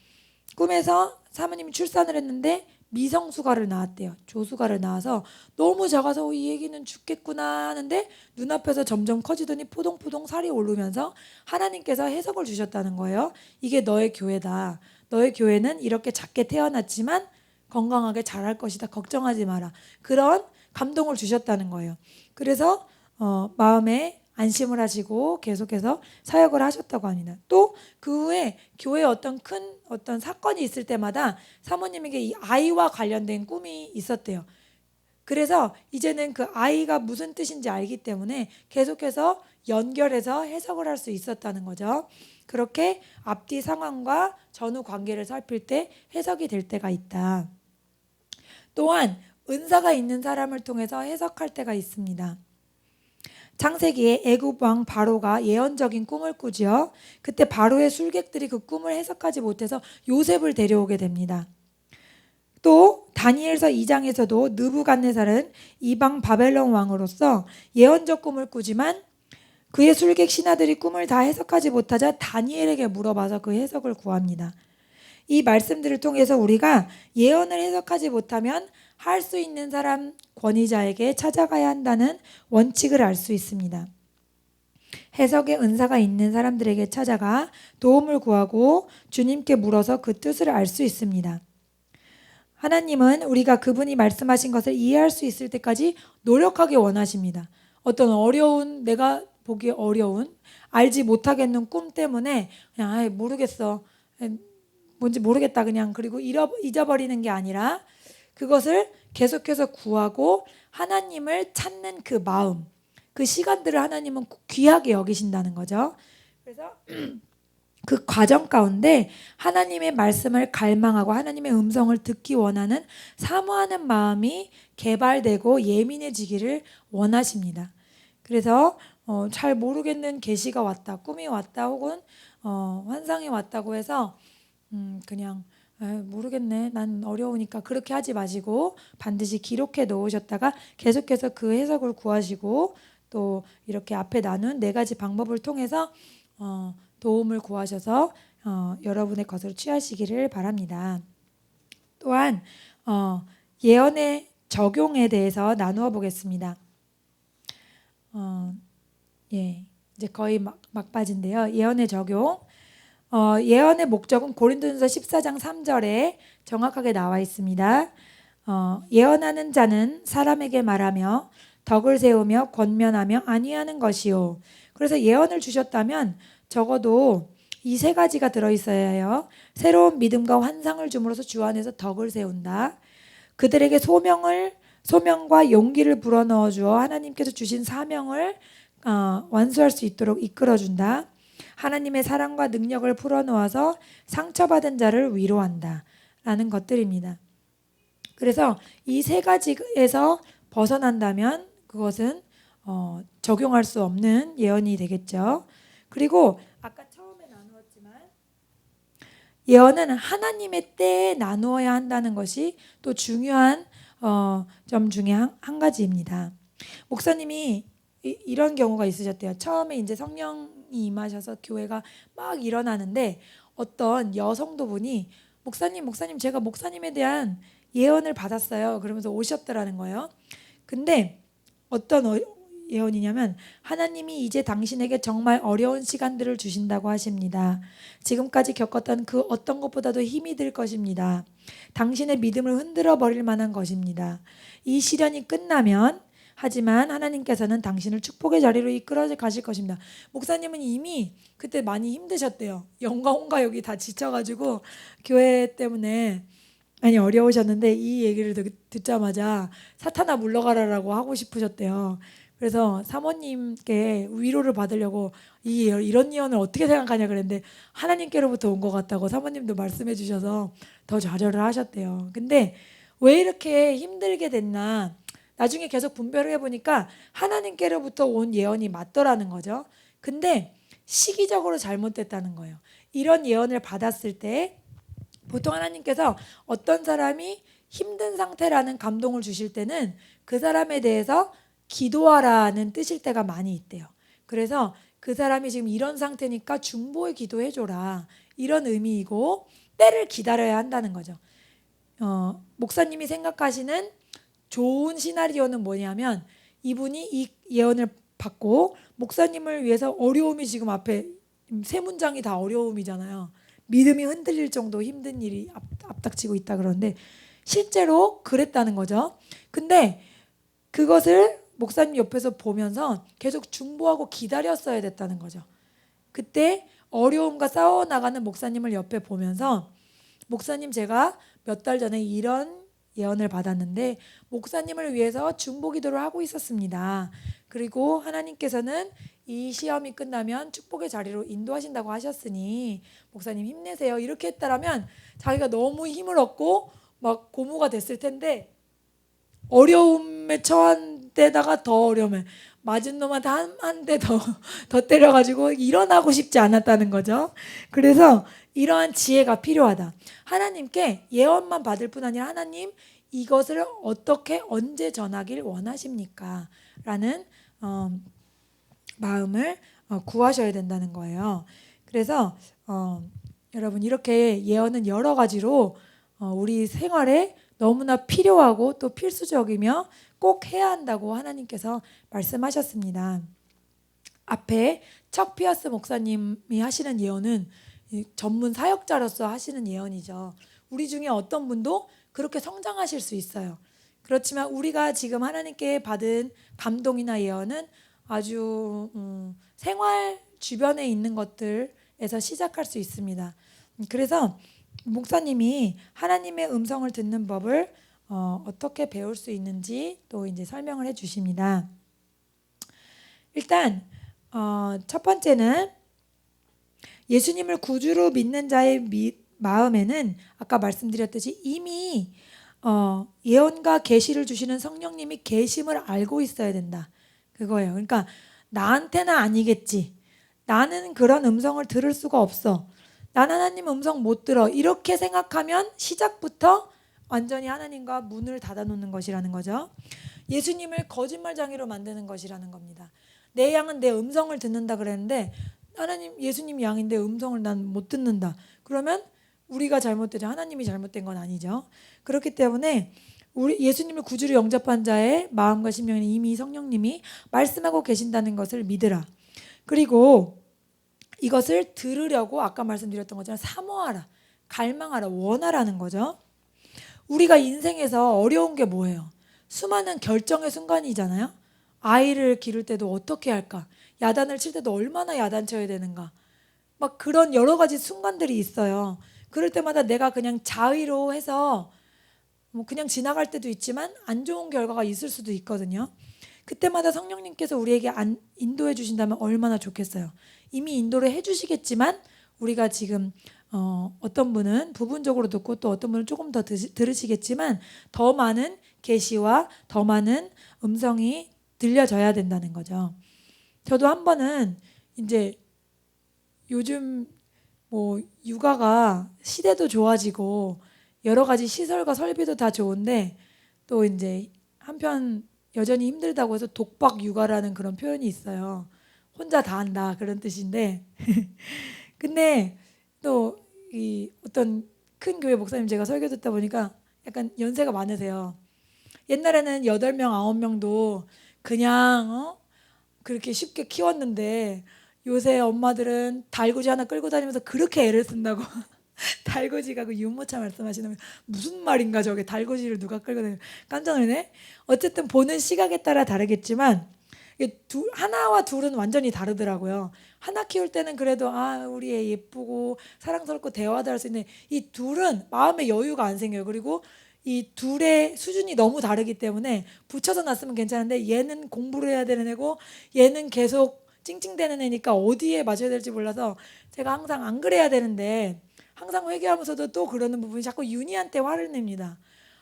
꿈에서 사모님이 출산을 했는데 미성수가를 낳았대요. 조수가를 낳아서 너무 작아서 이 얘기는 죽겠구나 하는데 눈앞에서 점점 커지더니 포동포동 살이 오르면서 하나님께서 해석을 주셨다는 거예요. 이게 너의 교회다. 너의 교회는 이렇게 작게 태어났지만 건강하게 자랄 것이다. 걱정하지 마라. 그런 감동을 주셨다는 거예요. 그래서 마음에 안심을 하시고 계속해서 사역을 하셨다고 합니다. 또 그 후에 교회에 어떤 사건이 있을 때마다 사모님에게 이 아이와 관련된 꿈이 있었대요. 그래서 이제는 그 아이가 무슨 뜻인지 알기 때문에 계속해서 연결해서 해석을 할 수 있었다는 거죠. 그렇게 앞뒤 상황과 전후 관계를 살필 때 해석이 될 때가 있다. 또한 은사가 있는 사람을 통해서 해석할 때가 있습니다. 창세기에 애굽 왕 바로가 예언적인 꿈을 꾸지요. 그때 바로의 술객들이 그 꿈을 해석하지 못해서 요셉을 데려오게 됩니다. 또 다니엘서 2장에서도 느부갓네살은 이방 바벨론 왕으로서 예언적 꿈을 꾸지만 그의 술객 신하들이 꿈을 다 해석하지 못하자 다니엘에게 물어봐서 그 해석을 구합니다. 이 말씀들을 통해서 우리가 예언을 해석하지 못하면 할 수 있는 사람 권위자에게 찾아가야 한다는 원칙을 알 수 있습니다. 해석의 은사가 있는 사람들에게 찾아가 도움을 구하고 주님께 물어서 그 뜻을 알 수 있습니다. 하나님은 우리가 그분이 말씀하신 것을 이해할 수 있을 때까지 노력하기 원하십니다. 어떤 내가 보기 어려운, 알지 못하겠는 꿈 때문에 그냥 모르겠어, 뭔지 모르겠다 그냥 그리고 잊어버리는 게 아니라 그것을 계속해서 구하고 하나님을 찾는 그 마음, 그 시간들을 하나님은 귀하게 여기신다는 거죠. 그래서 그 과정 가운데 하나님의 말씀을 갈망하고 하나님의 음성을 듣기 원하는 사모하는 마음이 개발되고 예민해지기를 원하십니다. 그래서 잘 모르겠는 계시가 왔다, 꿈이 왔다, 혹은 환상이 왔다고 해서 그냥 모르겠네, 난 어려우니까 그렇게 하지 마시고 반드시 기록해 놓으셨다가 계속해서 그 해석을 구하시고 또 이렇게 앞에 나눈 4가지 방법을 통해서 도움을 구하셔서 여러분의 것을 취하시기를 바랍니다. 또한 예언의 적용에 대해서 나누어 보겠습니다. 이제 거의 막바지인데요. 예언의 적용. 예언의 목적은 고린도전서 14장 3절에 정확하게 나와 있습니다. 예언하는 자는 사람에게 말하며 덕을 세우며 권면하며 안위하는 것이요. 그래서 예언을 주셨다면 적어도 이 3가지가 들어있어야 해요. 새로운 믿음과 환상을 줌으로써 주 안에서 덕을 세운다. 그들에게 소명과 용기를 불어넣어 주어 하나님께서 주신 사명을 완수할 수 있도록 이끌어준다. 하나님의 사랑과 능력을 풀어놓아서 상처받은 자를 위로한다 라는 것들입니다. 그래서 이 3가지에서 벗어난다면 그것은 적용할 수 없는 예언이 되겠죠. 그리고 아까 처음에 나누었지만 예언은 하나님의 때에 나누어야 한다는 것이 또 중요한 점 중에 한 가지입니다. 목사님이 이런 경우가 있으셨대요. 처음에 이제 성령이 임하셔서 교회가 막 일어나는데 어떤 여성도분이 목사님 제가 목사님에 대한 예언을 받았어요. 그러면서 오셨더라는 거예요. 근데 어떤 예언이냐면 하나님이 이제 당신에게 정말 어려운 시간들을 주신다고 하십니다. 지금까지 겪었던 그 어떤 것보다도 힘이 들 것입니다. 당신의 믿음을 흔들어 버릴 만한 것입니다. 이 시련이 끝나면 하지만 하나님께서는 당신을 축복의 자리로 이끌어 가실 것입니다. 목사님은 이미 그때 많이 힘드셨대요. 영과 혼과 여기 다 지쳐가지고 교회 때문에 많이 어려우셨는데 이 얘기를 듣자마자 사탄아 물러가라라고 하고 싶으셨대요. 그래서 사모님께 위로를 받으려고 이런 예언을 어떻게 생각하냐 그랬는데 하나님께로부터 온 것 같다고 사모님도 말씀해 주셔서 더 좌절을 하셨대요. 근데 왜 이렇게 힘들게 됐나 나중에 계속 분별을 해보니까 하나님께로부터 온 예언이 맞더라는 거죠. 근데 시기적으로 잘못됐다는 거예요. 이런 예언을 받았을 때 보통 하나님께서 어떤 사람이 힘든 상태라는 감동을 주실 때는 그 사람에 대해서 기도하라는 뜻일 때가 많이 있대요. 그래서 그 사람이 지금 이런 상태니까 중보의 기도해줘라 이런 의미이고 때를 기다려야 한다는 거죠. 목사님이 생각하시는 좋은 시나리오는 뭐냐면 이분이 이 예언을 받고 목사님을 위해서 어려움이 지금 앞에 3문장이 다 어려움이잖아요. 믿음이 흔들릴 정도 힘든 일이 앞닥치고 있다 그러는데 실제로 그랬다는 거죠. 근데 그것을 목사님 옆에서 보면서 계속 중보하고 기다렸어야 됐다는 거죠. 그때 어려움과 싸워나가는 목사님을 옆에 보면서 목사님 제가 몇 달 전에 이런 예언을 받았는데 목사님을 위해서 중보 기도를 하고 있었습니다. 그리고 하나님께서는 이 시험이 끝나면 축복의 자리로 인도하신다고 하셨으니 목사님 힘내세요. 이렇게 했다라면 자기가 너무 힘을 얻고 막 고무가 됐을 텐데 어려움에 처한 데다가 더 어려움에 맞은 놈한테 한 대 더 때려가지고 일어나고 싶지 않았다는 거죠. 그래서 이러한 지혜가 필요하다. 하나님께 예언만 받을 뿐 아니라 하나님 이것을 어떻게 언제 전하길 원하십니까? 라는 마음을 구하셔야 된다는 거예요. 그래서 여러분 이렇게 예언은 여러 가지로 우리 생활에 너무나 필요하고 또 필수적이며 꼭 해야 한다고 하나님께서 말씀하셨습니다. 앞에 척 피어스 목사님이 하시는 예언은 전문 사역자로서 하시는 예언이죠. 우리 중에 어떤 분도 그렇게 성장하실 수 있어요. 그렇지만 우리가 지금 하나님께 받은 감동이나 예언은 아주 생활 주변에 있는 것들에서 시작할 수 있습니다. 그래서 목사님이 하나님의 음성을 듣는 법을 어떻게 배울 수 있는지 또 이제 설명을 해주십니다. 일단 첫 번째는 예수님을 구주로 믿는 자의 마음에는 아까 말씀드렸듯이 이미 예언과 계시를 주시는 성령님이 계심을 알고 있어야 된다. 그거예요. 그러니까 나한테는 아니겠지. 나는 그런 음성을 들을 수가 없어. 난 하나님 음성 못 들어. 이렇게 생각하면 시작부터 완전히 하나님과 문을 닫아놓는 것이라는 거죠. 예수님을 거짓말장애로 만드는 것이라는 겁니다. 내 양은 내 음성을 듣는다 그랬는데 하나님 예수님 양인데 음성을 난 못 듣는다. 그러면 우리가 잘못되죠. 하나님이 잘못된 건 아니죠. 그렇기 때문에 우리 예수님을 구주로 영접한 자의 마음과 심령에는 이미 성령님이 말씀하고 계신다는 것을 믿으라. 그리고 이것을 들으려고 아까 말씀드렸던 것처럼 사모하라, 갈망하라, 원하라는 거죠. 우리가 인생에서 어려운 게 뭐예요? 수많은 결정의 순간이잖아요. 아이를 기를 때도 어떻게 할까? 야단을 칠 때도 얼마나 야단쳐야 되는가? 막 그런 여러 가지 순간들이 있어요. 그럴 때마다 내가 그냥 자의로 해서 뭐 그냥 지나갈 때도 있지만 안 좋은 결과가 있을 수도 있거든요. 그때마다 성령님께서 우리에게 인도해 주신다면 얼마나 좋겠어요. 이미 인도를 해 주시겠지만 우리가 지금 어떤 분은 부분적으로 듣고 또 어떤 분은 조금 더 들으시겠지만 더 많은 계시와 더 많은 음성이 들려져야 된다는 거죠. 저도 한 번은 이제 요즘 뭐 육아가 시대도 좋아지고 여러 가지 시설과 설비도 다 좋은데 또 이제 한편 여전히 힘들다고 해서 독박 육아라는 그런 표현이 있어요. 혼자 다 한다 그런 뜻인데 근데 또 이 어떤 큰 교회 목사님 제가 설교 듣다 보니까 약간 연세가 많으세요. 옛날에는 8명, 9명도 그냥 그렇게 쉽게 키웠는데 요새 엄마들은 달구지 하나 끌고 다니면서 그렇게 애를 쓴다고 달구지가 그 유모차 말씀하시는 무슨 말인가 저게 달구지를 누가 끌고 다니는 깜짝 놀라네. 어쨌든 보는 시각에 따라 다르겠지만 하나와 둘은 완전히 다르더라고요. 하나 키울 때는 그래도 우리 애 예쁘고 사랑스럽고 대화도 할 수 있는데 이 둘은 마음의 여유가 안 생겨요. 그리고 이 둘의 수준이 너무 다르기 때문에 붙여서 놨으면 괜찮은데 얘는 공부를 해야 되는 애고 얘는 계속 찡찡대는 애니까 어디에 맞춰야 될지 몰라서 제가 항상 안 그래야 되는데 항상 회개하면서도 또 그러는 부분이 자꾸 윤희한테 화를 냅니다.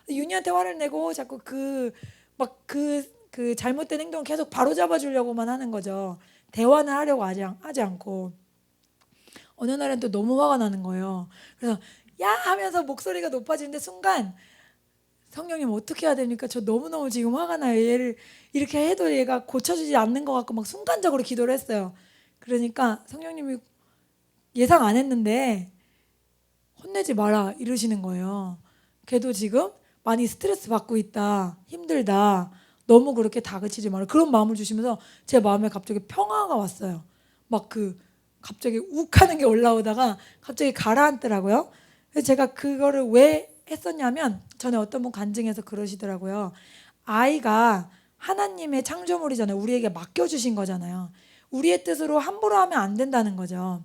윤희한테 화를 내고 자꾸 그 잘못된 행동을 계속 바로잡아 주려고만 하는 거죠. 대화는 하려고 하지 않고 어느 날은 또 너무 화가 나는 거예요. 그래서 야 하면서 목소리가 높아지는데 순간 성령님 어떻게 해야 됩니까? 저 너무너무 지금 화가 나요. 얘를 이렇게 해도 얘가 고쳐주지 않는 것 같고 막 순간적으로 기도를 했어요. 그러니까 성령님이 예상 안 했는데 혼내지 마라 이러시는 거예요. 걔도 지금 많이 스트레스 받고 있다. 힘들다. 너무 그렇게 다그치지 마라. 그런 마음을 주시면서 제 마음에 갑자기 평화가 왔어요. 막 갑자기 욱 하는 게 올라오다가 갑자기 가라앉더라고요. 그래서 제가 그거를 왜 했었냐면 전에 어떤 분 간증해서 그러시더라고요. 아이가 하나님의 창조물이잖아요. 우리에게 맡겨주신 거잖아요. 우리의 뜻으로 함부로 하면 안 된다는 거죠.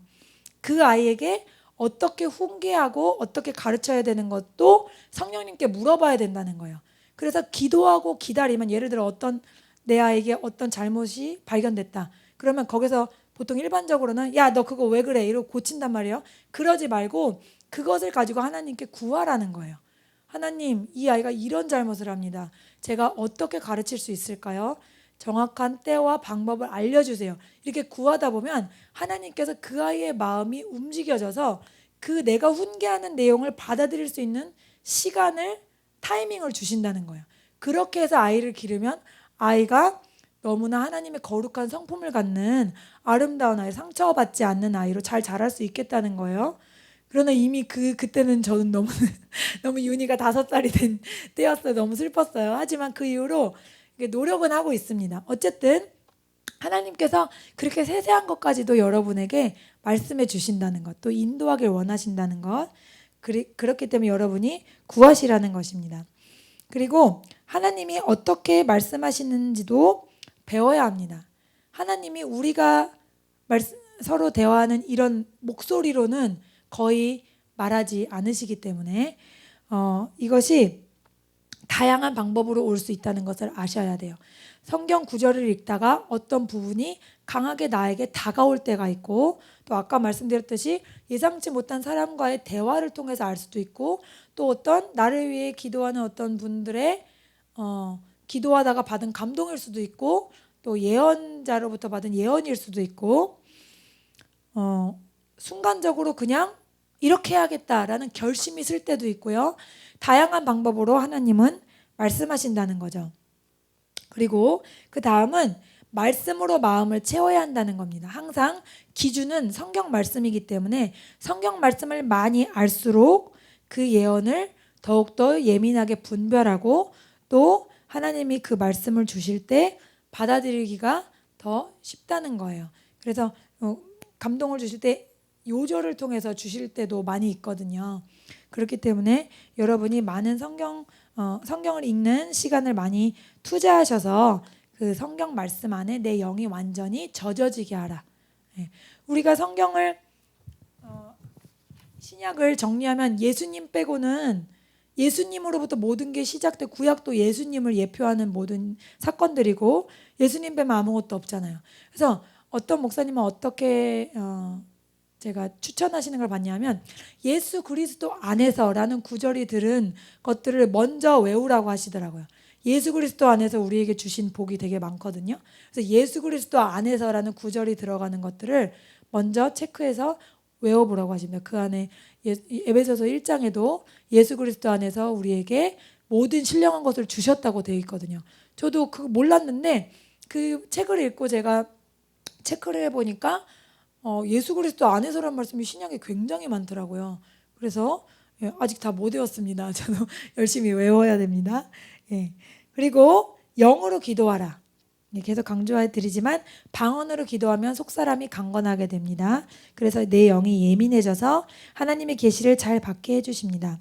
그 아이에게 어떻게 훈계하고 어떻게 가르쳐야 되는 것도 성령님께 물어봐야 된다는 거예요. 그래서 기도하고 기다리면, 예를 들어 어떤 내 아이에게 어떤 잘못이 발견됐다. 그러면 거기서 보통 일반적으로는 야, 너 그거 왜 그래? 이러고 고친단 말이에요. 그러지 말고 그것을 가지고 하나님께 구하라는 거예요. 하나님, 이 아이가 이런 잘못을 합니다. 제가 어떻게 가르칠 수 있을까요? 정확한 때와 방법을 알려주세요. 이렇게 구하다 보면 하나님께서 그 아이의 마음이 움직여져서 그 내가 훈계하는 내용을 받아들일 수 있는 시간을, 타이밍을 주신다는 거예요. 그렇게 해서 아이를 기르면 아이가 너무나 하나님의 거룩한 성품을 갖는 아름다운 아이, 상처받지 않는 아이로 잘 자랄 수 있겠다는 거예요. 그러나 이미 그때는 저는 너무 너무 윤희가 5살이 된 때였어요. 너무 슬펐어요. 하지만 그 이후로 노력은 하고 있습니다. 어쨌든 하나님께서 그렇게 세세한 것까지도 여러분에게 말씀해 주신다는 것, 또 인도하길 원하신다는 것, 그렇기 때문에 여러분이 구하시라는 것입니다. 그리고 하나님이 어떻게 말씀하시는지도 배워야 합니다. 하나님이 우리가 서로 대화하는 이런 목소리로는 거의 말하지 않으시기 때문에 이것이 다양한 방법으로 올 수 있다는 것을 아셔야 돼요. 성경 구절을 읽다가 어떤 부분이 강하게 나에게 다가올 때가 있고, 또 아까 말씀드렸듯이 예상치 못한 사람과의 대화를 통해서 알 수도 있고, 또 어떤 나를 위해 기도하는 어떤 분들의 기도하다가 받은 감동일 수도 있고, 또 예언자로부터 받은 예언일 수도 있고, 순간적으로 그냥 이렇게 해야겠다라는 결심이 있을 때도 있고요. 다양한 방법으로 하나님은 말씀하신다는 거죠. 그리고 그 다음은 말씀으로 마음을 채워야 한다는 겁니다. 항상 기준은 성경 말씀이기 때문에 성경 말씀을 많이 알수록 그 예언을 더욱더 예민하게 분별하고, 또 하나님이 그 말씀을 주실 때 받아들이기가 더 쉽다는 거예요. 그래서 감동을 주실 때 요절을 통해서 주실 때도 많이 있거든요. 그렇기 때문에 여러분이 많은 성경을 읽는 시간을 많이 투자하셔서 그 성경 말씀 안에 내 영이 완전히 젖어지게 하라. 우리가 성경을 신약을 정리하면 예수님 빼고는, 예수님으로부터 모든 게 시작돼, 구약도 예수님을 예표하는 모든 사건들이고 예수님 빼면 아무것도 없잖아요. 그래서 어떤 목사님은 어떻게 제가 추천하시는 걸 봤냐면, 예수 그리스도 안에서라는 구절이 들은 것들을 먼저 외우라고 하시더라고요. 예수 그리스도 안에서 우리에게 주신 복이 되게 많거든요. 그래서 예수 그리스도 안에서라는 구절이 들어가는 것들을 먼저 체크해서 외워보라고 하십니다. 그 안에 에베소서 1장에도 예수 그리스도 안에서 우리에게 모든 신령한 것을 주셨다고 되어 있거든요. 저도 그거 몰랐는데 그 책을 읽고 제가 체크를 해보니까 예수 그리스도 안에서란 말씀이 신약에 굉장히 많더라고요. 그래서 아직 다 못 외웠습니다. 저도 열심히 외워야 됩니다. 그리고 영으로 기도하라. 계속 강조해 드리지만 방언으로 기도하면 속사람이 강건하게 됩니다. 그래서 내 영이 예민해져서 하나님의 계시를 잘 받게 해주십니다.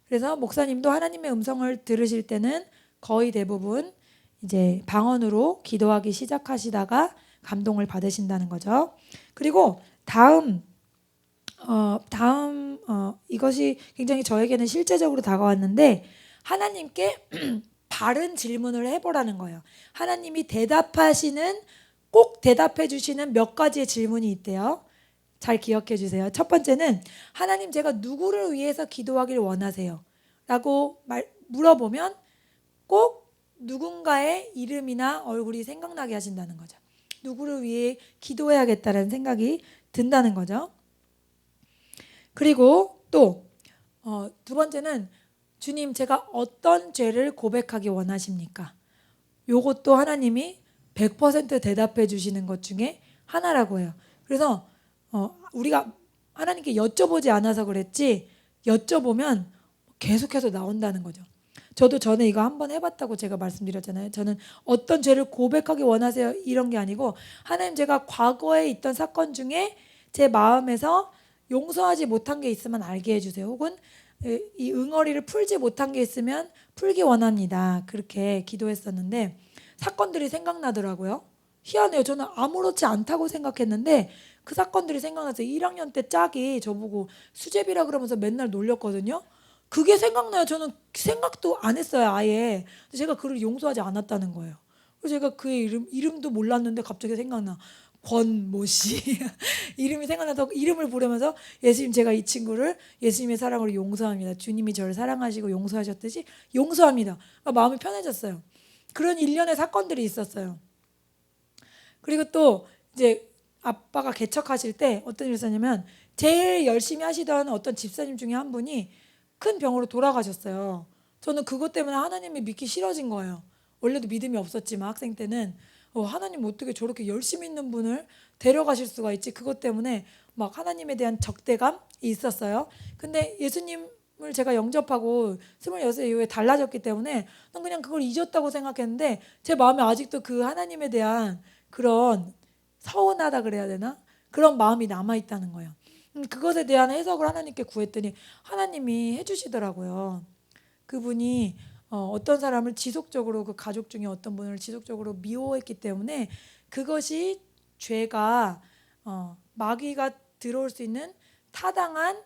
그래서 목사님도 하나님의 음성을 들으실 때는 거의 대부분 이제 방언으로 기도하기 시작하시다가 감동을 받으신다는 거죠. 그리고 다음 이것이 굉장히 저에게는 실제적으로 다가왔는데, 하나님께 바른 질문을 해보라는 거예요. 하나님이 꼭 대답해 주시는 몇 가지의 질문이 있대요. 잘 기억해 주세요. 첫 번째는 하나님, 제가 누구를 위해서 기도하길 원하세요? 라고 물어보면 꼭 누군가의 이름이나 얼굴이 생각나게 하신다는 거죠. 누구를 위해 기도해야겠다는 생각이 든다는 거죠. 그리고 또 두 번째는 주님, 제가 어떤 죄를 고백하기 원하십니까? 요것도 하나님이 100% 대답해 주시는 것 중에 하나라고 해요. 그래서 우리가 하나님께 여쭤보지 않아서 그랬지, 여쭤보면 계속해서 나온다는 거죠. 저도 전에 이거 한번 해봤다고 제가 말씀드렸잖아요. 저는 어떤 죄를 고백하기 원하세요 이런 게 아니고, 하나님 제가 과거에 있던 사건 중에 제 마음에서 용서하지 못한 게 있으면 알게 해주세요. 혹은 이 응어리를 풀지 못한 게 있으면 풀기 원합니다. 그렇게 기도했었는데 사건들이 생각나더라고요. 희한해요. 저는 아무렇지 않다고 생각했는데 그 사건들이 생각나서 1학년 때 짝이 저보고 수제비라 그러면서 맨날 놀렸거든요. 그게 생각나요. 저는 생각도 안 했어요, 아예. 제가 그를 용서하지 않았다는 거예요. 그래서 제가 그의 이름도 몰랐는데 갑자기 생각나. 권모 씨 이름이 생각나서 이름을 부르면서, 예수님 제가 이 친구를 예수님의 사랑으로 용서합니다. 주님이 저를 사랑하시고 용서하셨듯이 용서합니다. 마음이 편해졌어요. 그런 일련의 사건들이 있었어요. 그리고 또 이제 아빠가 개척하실 때 어떤 일이 있었냐면, 제일 열심히 하시던 어떤 집사님 중에 한 분이 큰 병으로 돌아가셨어요. 저는 그것 때문에 하나님이 믿기 싫어진 거예요. 원래도 믿음이 없었지만 학생 때는 하나님 어떻게 저렇게 열심히 있는 분을 데려가실 수가 있지? 그것 때문에 막 하나님에 대한 적대감이 있었어요. 근데 예수님을 제가 영접하고 26 이후에 달라졌기 때문에 난 그냥 그걸 잊었다고 생각했는데, 제 마음에 아직도 그 하나님에 대한 그런 서운하다 그래야 되나? 그런 마음이 남아있다는 거예요. 그것에 대한 해석을 하나님께 구했더니 하나님이 해주시더라고요. 그분이 어떤 사람을 지속적으로, 그 가족 중에 어떤 분을 지속적으로 미워했기 때문에 그것이 죄가 마귀가 들어올 수 있는 타당한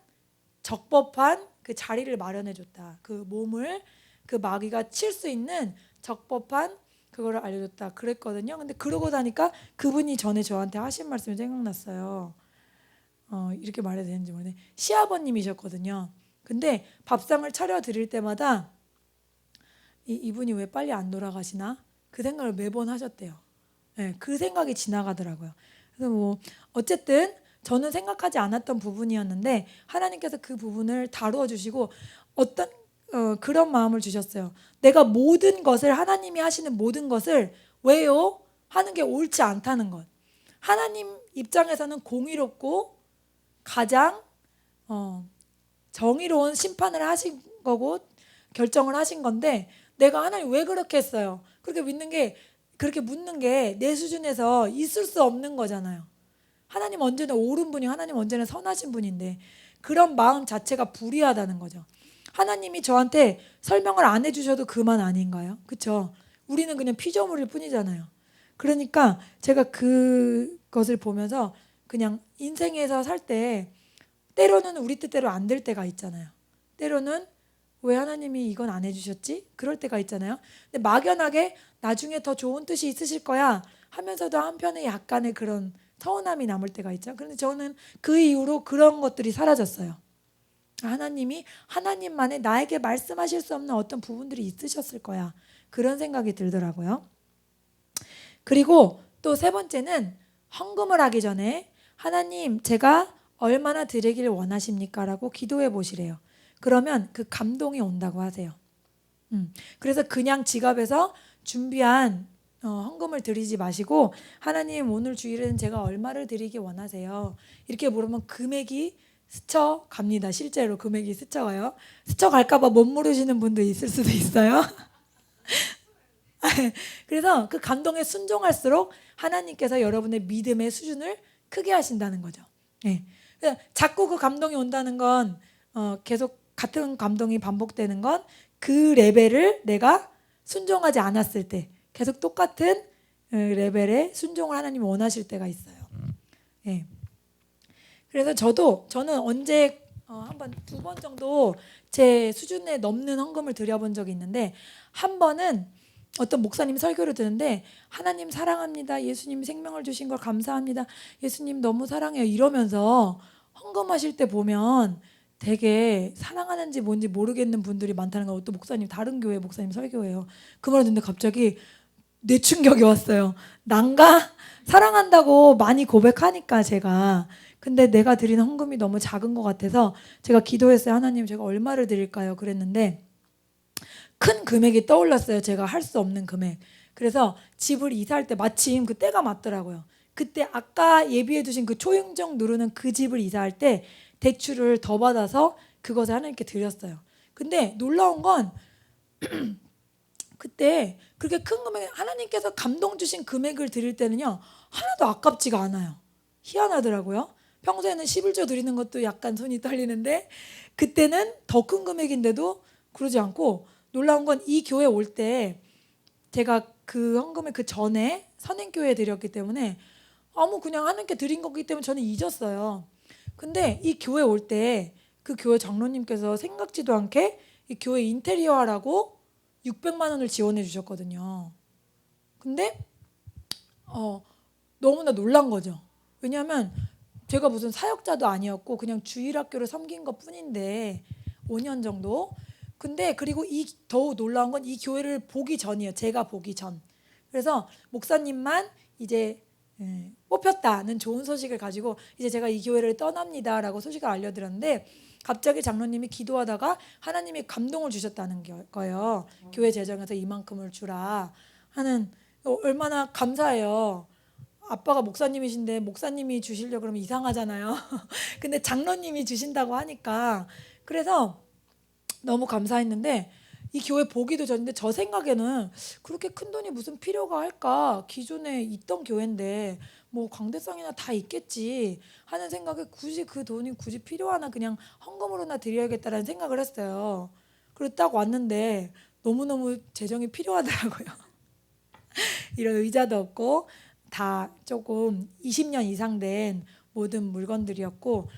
적법한 그 자리를 마련해 줬다. 그 몸을 그 마귀가 칠 수 있는 적법한 그거를 알려줬다 그랬거든요. 근데 그러고 나니까 그분이 전에 저한테 하신 말씀이 생각났어요. 이렇게 말해도 되는지 모르겠네. 시아버님이셨거든요. 근데 밥상을 차려 드릴 때마다 이분이 왜 빨리 안 돌아가시나? 그 생각을 매번 하셨대요. 네, 그 생각이 지나가더라고요. 그래서 뭐 어쨌든 저는 생각하지 않았던 부분이었는데 하나님께서 그 부분을 다루어 주시고 어떤 그런 마음을 주셨어요. 내가 모든 것을, 하나님이 하시는 모든 것을 왜요? 하는 게 옳지 않다는 것. 하나님 입장에서는 공의롭고 가장 정의로운 심판을 하신 거고 결정을 하신 건데, 내가 하나님 왜 그렇게 했어요? 그렇게 묻는 게 내 수준에서 있을 수 없는 거잖아요. 하나님 언제나 옳은 분이, 하나님 언제나 선하신 분인데 그런 마음 자체가 불의하다는 거죠. 하나님이 저한테 설명을 안 해주셔도 그만 아닌가요? 그렇죠? 우리는 그냥 피조물일 뿐이잖아요. 그러니까 제가 그것을 보면서 그냥 인생에서 살 때 때로는 우리 뜻대로 안 될 때가 있잖아요. 때로는 왜 하나님이 이건 안 해주셨지? 그럴 때가 있잖아요. 근데 막연하게 나중에 더 좋은 뜻이 있으실 거야 하면서도 한편에 약간의 그런 서운함이 남을 때가 있죠. 그런데 저는 그 이후로 그런 것들이 사라졌어요. 하나님이 하나님만의 나에게 말씀하실 수 없는 어떤 부분들이 있으셨을 거야. 그런 생각이 들더라고요. 그리고 또 세 번째는 헌금을 하기 전에 하나님 제가 얼마나 드리기를 원하십니까? 라고 기도해 보시래요. 그러면 그 감동이 온다고 하세요. 그래서 그냥 지갑에서 준비한 헌금을 드리지 마시고, 하나님 오늘 주일에는 제가 얼마를 드리기 원하세요? 이렇게 물으면 금액이 스쳐갑니다. 실제로 금액이 스쳐가요. 스쳐갈까 봐 못 물으시는 분도 있을 수도 있어요. 그래서 그 감동에 순종할수록 하나님께서 여러분의 믿음의 수준을 크게 하신다는 거죠. 네. 자꾸 그 감동이 온다는 건 계속 같은 감동이 반복되는 건 그 레벨을 내가 순종하지 않았을 때, 계속 똑같은 레벨에 순종을 하나님이 원하실 때가 있어요. 네. 그래서 저는 언제 한번 2번 정도 제 수준에 넘는 헌금을 드려본 적이 있는데, 한 번은 어떤 목사님 설교를 듣는데 하나님 사랑합니다. 예수님 생명을 주신 걸 감사합니다. 예수님 너무 사랑해요. 이러면서 헌금하실 때 보면 되게 사랑하는지 뭔지 모르겠는 분들이 많다는 거. 또 목사님, 다른 교회 목사님 설교예요. 그 말을 듣는데 갑자기 뇌 충격이 왔어요. 난가? 사랑한다고 많이 고백하니까 제가. 근데 내가 드린 헌금이 너무 작은 것 같아서 제가 기도했어요. 하나님 제가 얼마를 드릴까요? 그랬는데 큰 금액이 떠올랐어요. 제가 할 수 없는 금액. 그래서 집을 이사할 때 마침 그 때가 맞더라고요. 그때 아까 예비해 두신 그 초인종 누르는 그 집을 이사할 때 대출을 더 받아서 그것을 하나님께 드렸어요. 근데 놀라운 건 그때 그렇게 큰 금액, 하나님께서 감동 주신 금액을 드릴 때는요 하나도 아깝지가 않아요. 희한하더라고요. 평소에는 11조 드리는 것도 약간 손이 떨리는데 그때는 더 큰 금액인데도 그러지 않고, 놀라운 건 이 교회 올 때 제가 그 헌금을 그 전에 선행교회에 드렸기 때문에 그냥 하나님께 드린 거기 때문에 저는 잊었어요. 근데 이 교회 올 때 그 교회 장로님께서 생각지도 않게 이 교회 인테리어 하라고 600만 원을 지원해 주셨거든요. 근데 너무나 놀란 거죠. 왜냐하면 제가 무슨 사역자도 아니었고 그냥 주일학교를 섬긴 것 뿐인데 5년 정도. 근데 그리고 더욱 놀라운 건 이 교회를 보기 전이에요. 제가 보기 전. 그래서 목사님만 이제 뽑혔다는 좋은 소식을 가지고 이제 제가 이 교회를 떠납니다라고 소식을 알려드렸는데, 갑자기 장로님이 기도하다가 하나님이 감동을 주셨다는 거예요. 교회 재정에서 이만큼을 주라 하는. 얼마나 감사해요. 아빠가 목사님이신데 목사님이 주시려고 그러면 이상하잖아요. 근데 장로님이 주신다고 하니까 그래서 너무 감사했는데, 이 교회 보기도 전인데 저 생각에는 그렇게 큰 돈이 무슨 필요가 할까? 기존에 있던 교회인데 뭐 강대상이나 다 있겠지 하는 생각에 굳이 그 돈이 굳이 필요하나, 그냥 헌금으로나 드려야겠다라는 생각을 했어요. 그리고 딱 왔는데 너무너무 재정이 필요하더라고요. 이런 의자도 없고 다 조금 20년 이상 된 모든 물건들이었고,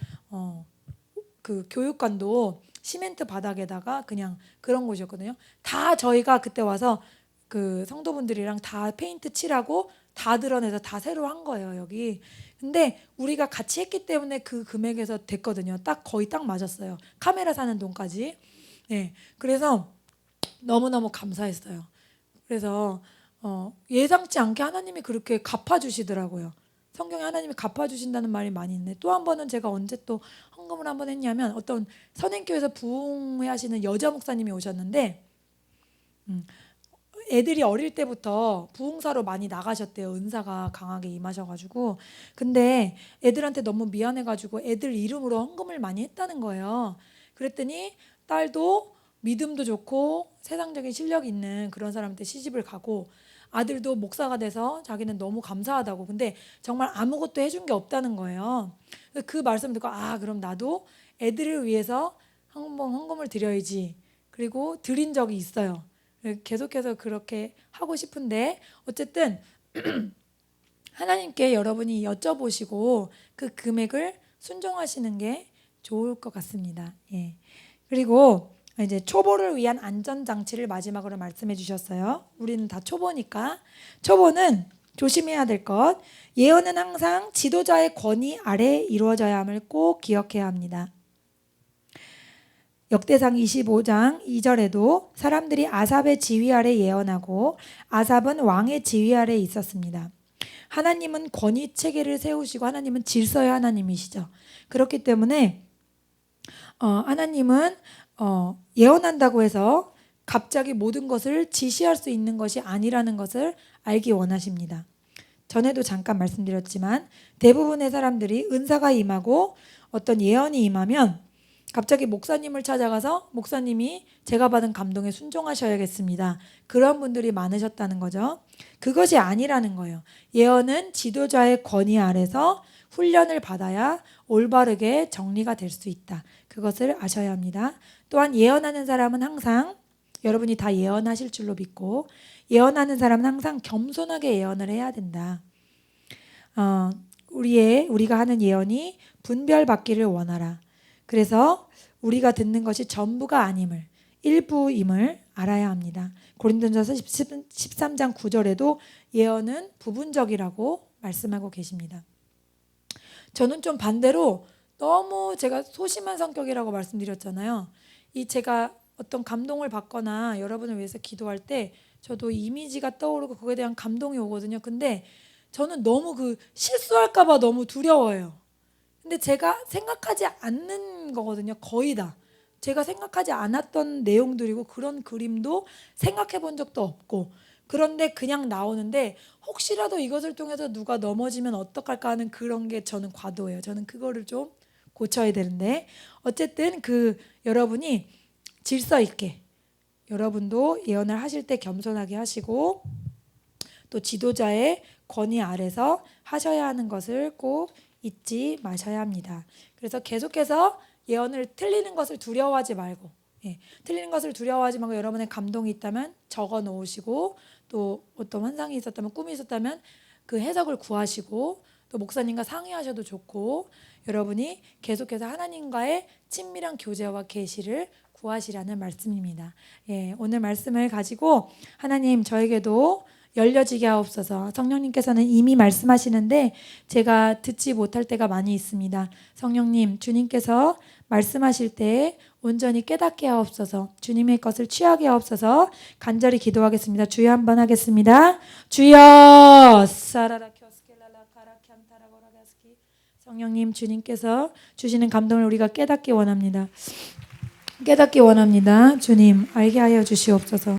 그 교육관도 시멘트 바닥에다가 그냥 그런 곳이었거든요. 다 저희가 그때 와서 그 성도분들이랑 다 페인트 칠하고 다 드러내서 다 새로 한 거예요, 여기. 근데 우리가 같이 했기 때문에 그 금액에서 됐거든요. 거의 딱 맞았어요. 카메라 사는 돈까지. 네, 그래서 너무너무 감사했어요. 그래서 예상치 않게 하나님이 그렇게 갚아주시더라고요. 성경에 하나님이 갚아주신다는 말이 많이 있네. 또 한 번은 제가 언제 또 헌금을 한 번 했냐면, 어떤 선행교회에서 부흥회 하시는 여자 목사님이 오셨는데 애들이 어릴 때부터 부흥사로 많이 나가셨대요. 은사가 강하게 임하셔가지고. 근데 애들한테 너무 미안해가지고 애들 이름으로 헌금을 많이 했다는 거예요. 그랬더니 딸도 믿음도 좋고 세상적인 실력 있는 그런 사람한테 시집을 가고, 아들도 목사가 돼서 자기는 너무 감사하다고. 근데 정말 아무것도 해준 게 없다는 거예요. 그 말씀 듣고 그럼 나도 애들을 위해서 헌금을 드려야지. 그리고 드린 적이 있어요. 계속해서 그렇게 하고 싶은데, 어쨌든 하나님께 여러분이 여쭤보시고 그 금액을 순종하시는 게 좋을 것 같습니다. 예. 그리고 이제 초보를 위한 안전장치를 마지막으로 말씀해 주셨어요. 우리는 다 초보니까. 초보는 조심해야 될 것, 예언은 항상 지도자의 권위 아래 이루어져야 함을 꼭 기억해야 합니다. 역대상 25장 2절에도 사람들이 아삽의 지휘 아래 예언하고 아삽은 왕의 지휘 아래 있었습니다. 하나님은 권위 체계를 세우시고 하나님은 질서의 하나님이시죠. 그렇기 때문에 하나님은 예언한다고 해서 갑자기 모든 것을 지시할 수 있는 것이 아니라는 것을 알기 원하십니다. 전에도 잠깐 말씀드렸지만 대부분의 사람들이 은사가 임하고 어떤 예언이 임하면 갑자기 목사님을 찾아가서 목사님이 제가 받은 감동에 순종하셔야겠습니다. 그런 분들이 많으셨다는 거죠. 그것이 아니라는 거예요. 예언은 지도자의 권위 아래서 훈련을 받아야 올바르게 정리가 될 수 있다. 그것을 아셔야 합니다. 또한 예언하는 사람은 항상, 여러분이 다 예언하실 줄로 믿고, 예언하는 사람은 항상 겸손하게 예언을 해야 된다. 우리가 하는 예언이 분별받기를 원하라. 그래서 우리가 듣는 것이 전부가 아님을, 일부임을 알아야 합니다. 고린도전서 13장 9절에도 예언은 부분적이라고 말씀하고 계십니다. 저는 좀 반대로 너무 제가 소심한 성격이라고 말씀드렸잖아요. 제가 어떤 감동을 받거나 여러분을 위해서 기도할 때 저도 이미지가 떠오르고 그거에 대한 감동이 오거든요. 근데 저는 너무 실수할까 봐 너무 두려워요. 근데 제가 생각하지 않는 거거든요. 거의 다. 제가 생각하지 않았던 내용들이고 그런 그림도 생각해 본 적도 없고, 그런데 그냥 나오는데 혹시라도 이것을 통해서 누가 넘어지면 어떡할까 하는 그런 게 저는 과도해요. 저는 그거를 좀 고쳐야 되는데, 어쨌든 여러분이 질서 있게 여러분도 예언을 하실 때 겸손하게 하시고 또 지도자의 권위 아래서 하셔야 하는 것을 꼭 잊지 마셔야 합니다. 그래서 계속해서 예언을 틀리는 것을 두려워하지 말고, 틀리는 것을 두려워하지 말고 여러분의 감동이 있다면 적어 놓으시고 또 어떤 환상이 있었다면 꿈이 있었다면 그 해석을 구하시고 또 목사님과 상의하셔도 좋고 여러분이 계속해서 하나님과의 친밀한 교제와 계시를 구하시라는 말씀입니다. 오늘 말씀을 가지고 하나님 저에게도 열려지게 하옵소서. 성령님께서는 이미 말씀하시는데 제가 듣지 못할 때가 많이 있습니다. 성령님, 주님께서 말씀하실 때 온전히 깨닫게 하옵소서. 주님의 것을 취하게 하옵소서. 간절히 기도하겠습니다. 주여 한번 하겠습니다. 주여 성령님, 주님께서 주시는 감동을 우리가 깨닫기 원합니다. 깨닫기 원합니다. 주님, 알게 하여 주시옵소서.